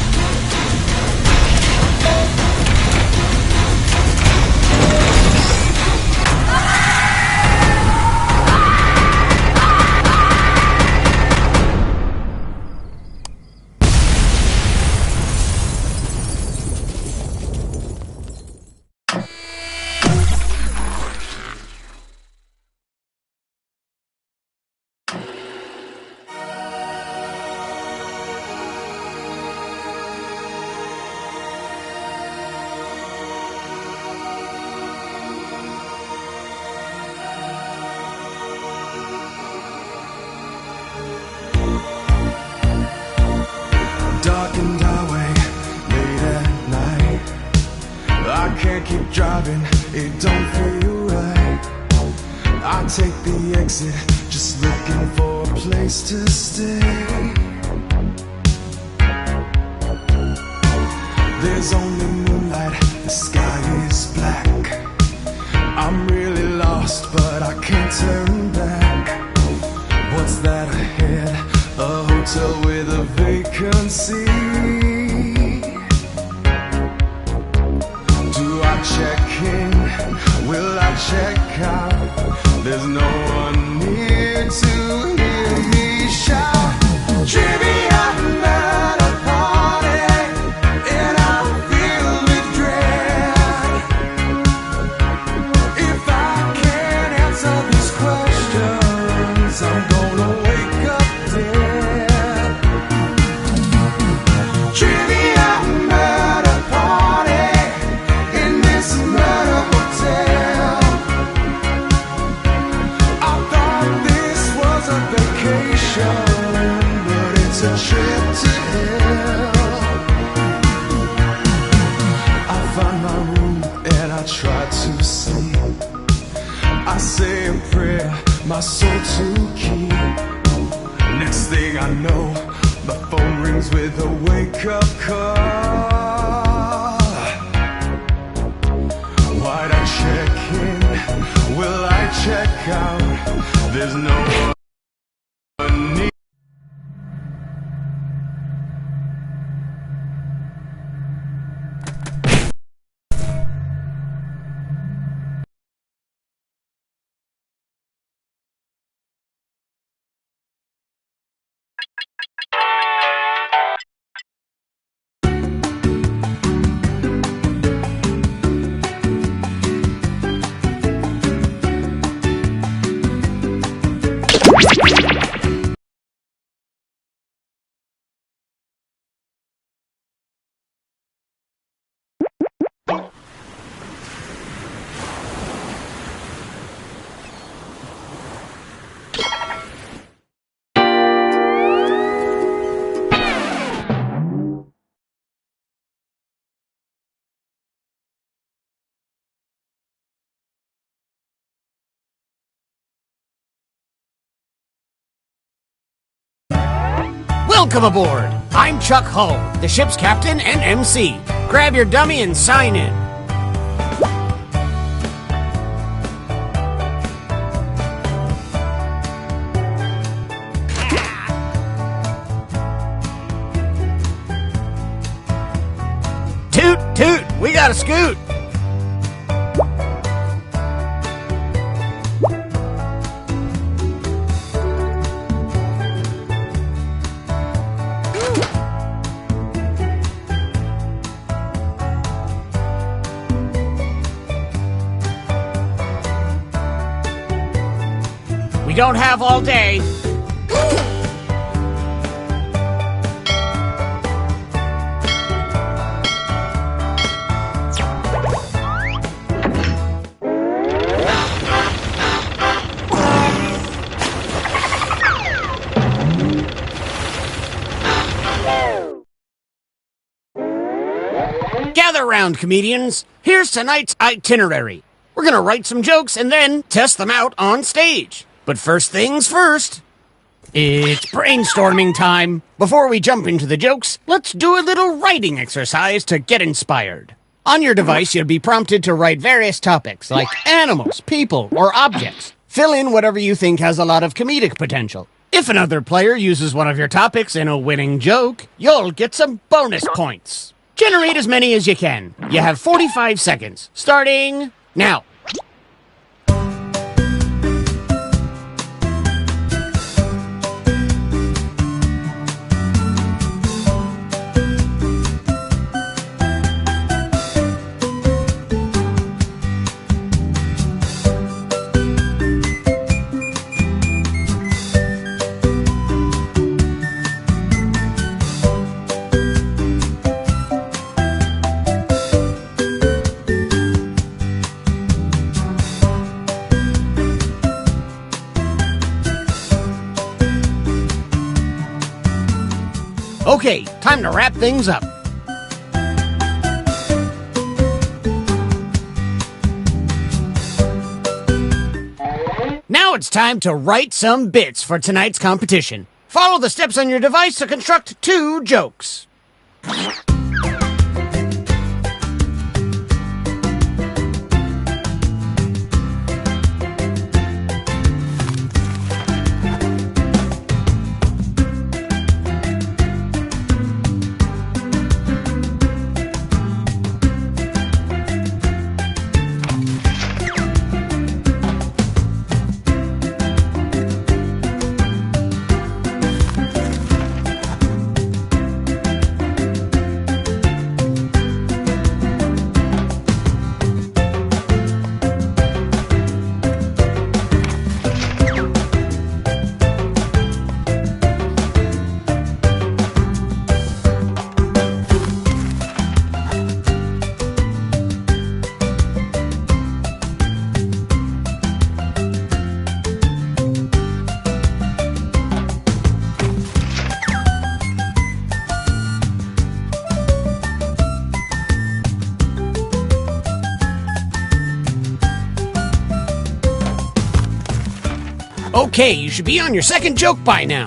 darkened highway late at night. I can't keep driving, it don't feel right. I take the exit, just looking for a place to stay. There's only moonlight, the sky is black. I'm really lost, but I can't turn back. What's that ahead? A hotel with a vacancy. Do I check in? Will I check out? There's no one near to hear me shout. Trivia at a party, and I feel the dread. If I can't answer these questions, I'm gonna wake up dead. Trivia at a party in this murder hotel. I thought this was a vacation, but it's a trip to hell. I find my room and I try to sleep. I say a prayer, my soul to keep. Next thing I know, the phone rings with a wake-up call. Why'd I check in? Will I check out? There's no one near. Welcome aboard! I'm Chuck Hull, the ship's captain and MC. Grab your dummy and sign in. Toot, toot, we got a scoot. We don't have all day. Gather round, comedians. Here's tonight's itinerary. We're gonna write some jokes and then test them out on stage. But first things first, it's brainstorming time. Before we jump into the jokes, let's do a little writing exercise to get inspired. On your device, you'll be prompted to write various topics like animals, people, or objects. Fill in whatever you think has a lot of comedic potential. If another player uses one of your topics in a winning joke, you'll get some bonus points. Generate as many as you can. You have 45 seconds, starting now. Okay, time to wrap things up. Now it's time to write some bits for tonight's competition. Follow the steps on your device to construct 2 jokes. Okay, you should be on your second joke by now.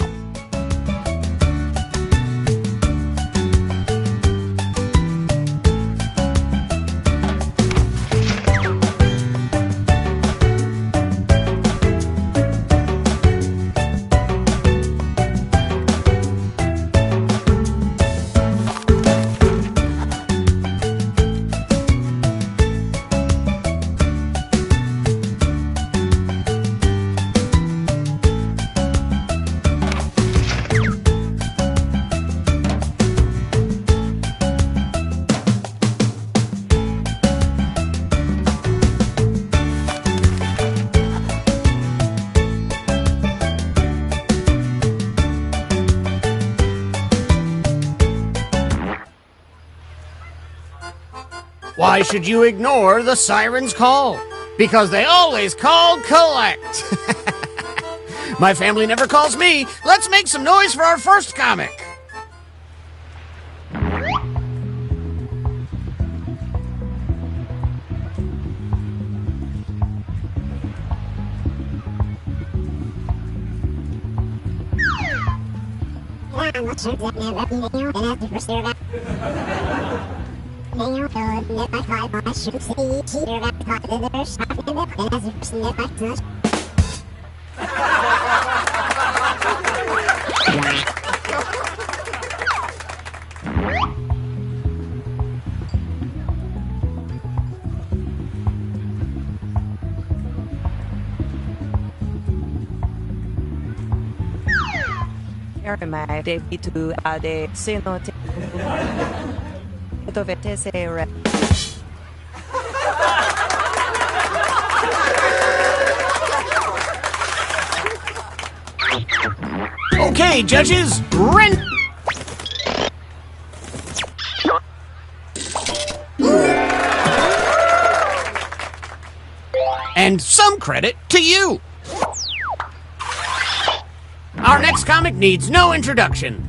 Why should you ignore the siren's call? Because they always call collect. My family never calls me. Let's make some noise for our first comic. Mai debitu ade sinote dovete sere. Okay, judges, rent. And some credit to you. Our next comic needs no introduction.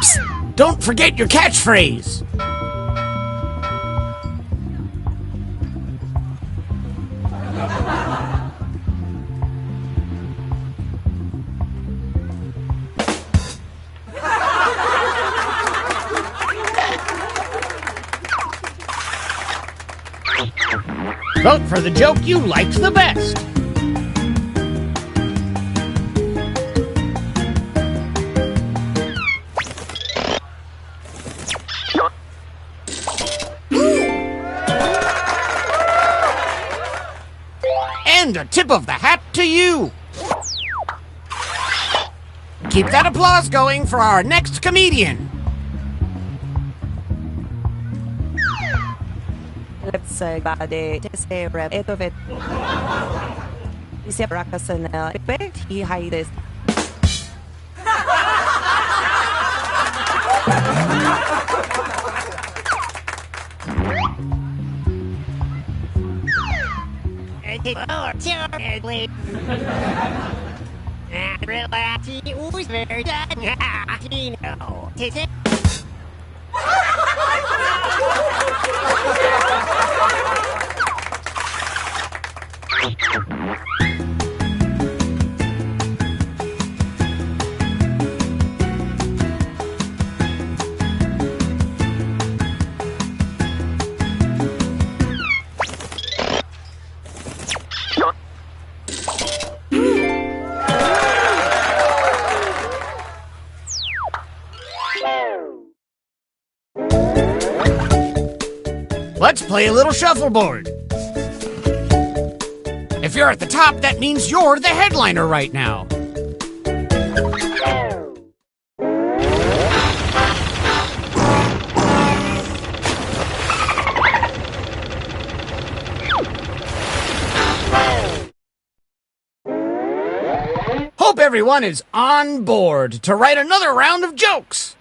Psst, don't forget your catchphrase. Vote for the joke you liked the best. And a tip of the hat to you. Keep that applause going for our next comedian. Let's say bade say rap etovet. Isi rakasana bet he hides. Let's play a little shuffleboard. If you're at the top, that means you're the headliner right now. Hope everyone is on board to write another round of jokes.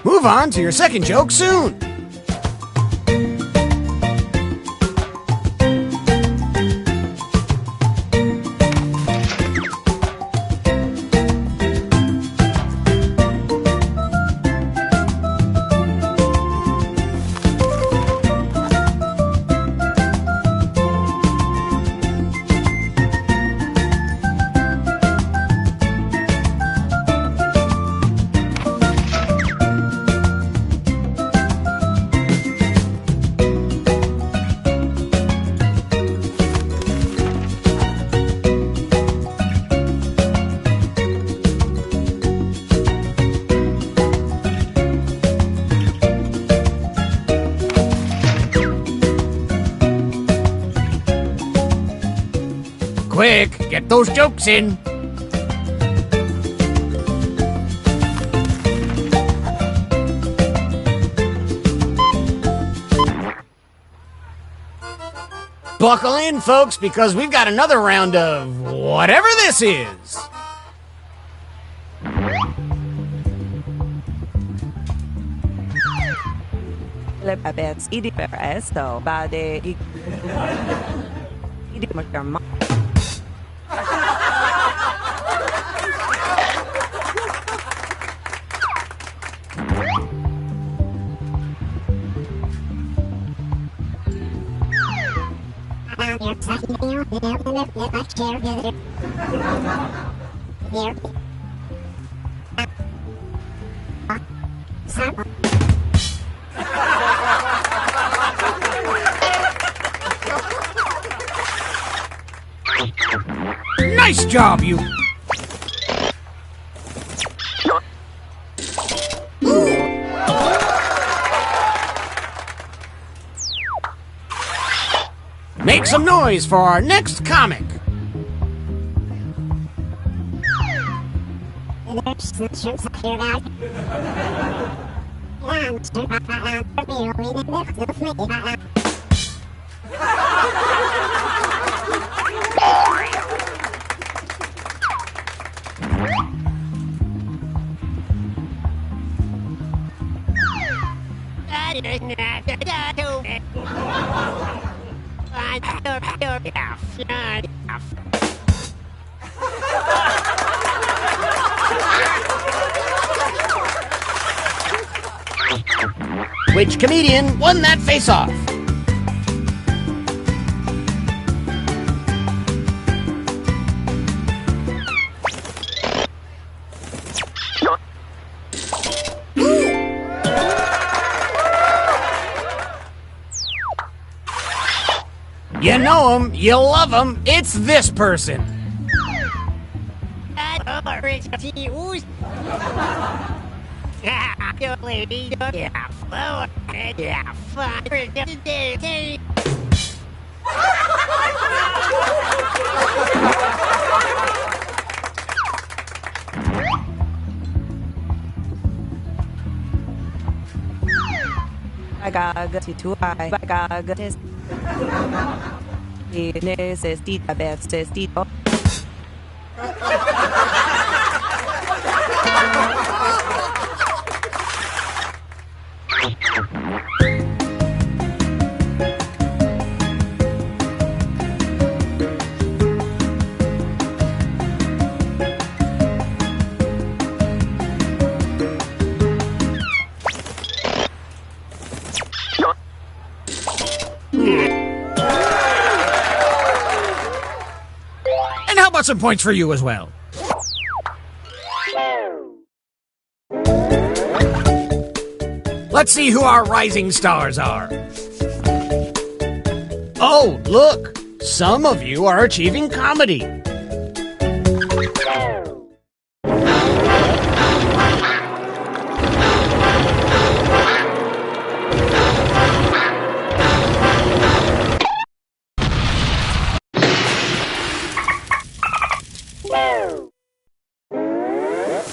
Move on to your second joke soon. Quick, get those jokes in. Buckle in, folks, because we've got another round of whatever this is. Lebabets idi per esto bade idi magama. Nice job, you. Make some noise for our next comic. Which comedian won that face-off? You know him, you love him, it's this person. Necesito. And how about some points for you as well? Let's see who our rising stars are. Oh, look! Some of you are achieving comedy.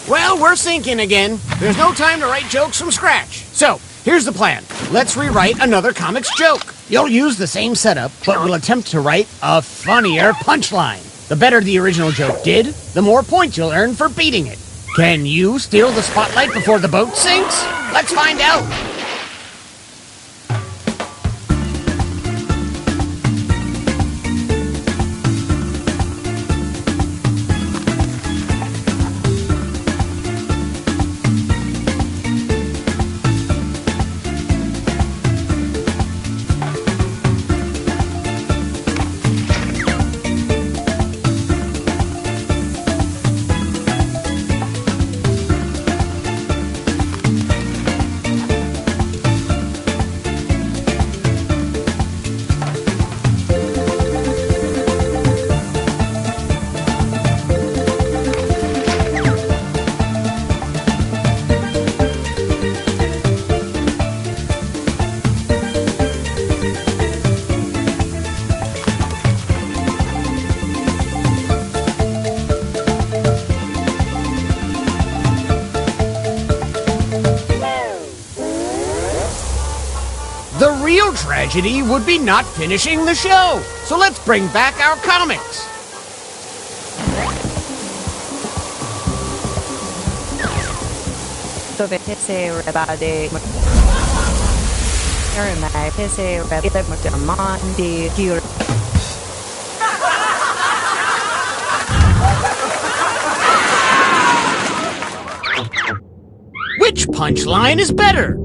Well, we're sinking again. There's no time to write jokes from scratch. So, here's the plan. Let's rewrite another comic's joke. You'll use the same setup, but we'll attempt to write a funnier punchline. The better the original joke did, the more points you'll earn for beating it. Can you steal the spotlight before the boat sinks? Let's find out. The real tragedy would be not finishing the show. So let's bring back our comics. Which punchline is better?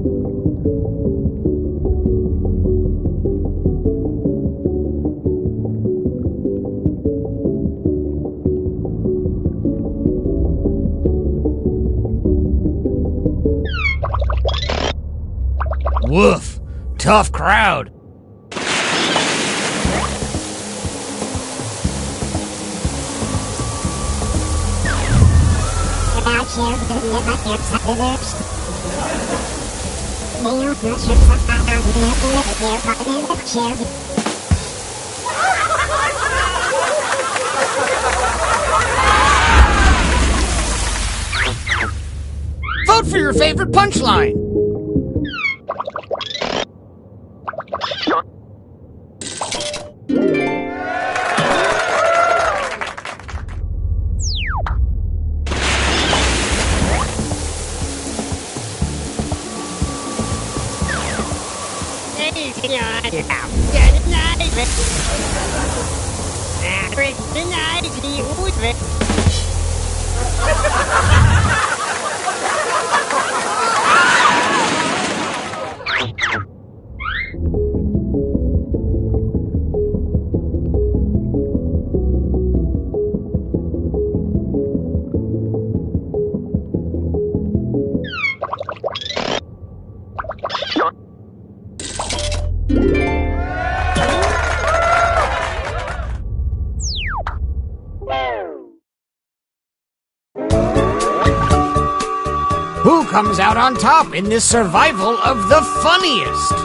Woof. Tough crowd. Vote for your favorite punchline. Who comes out on top in this survival of the funniest?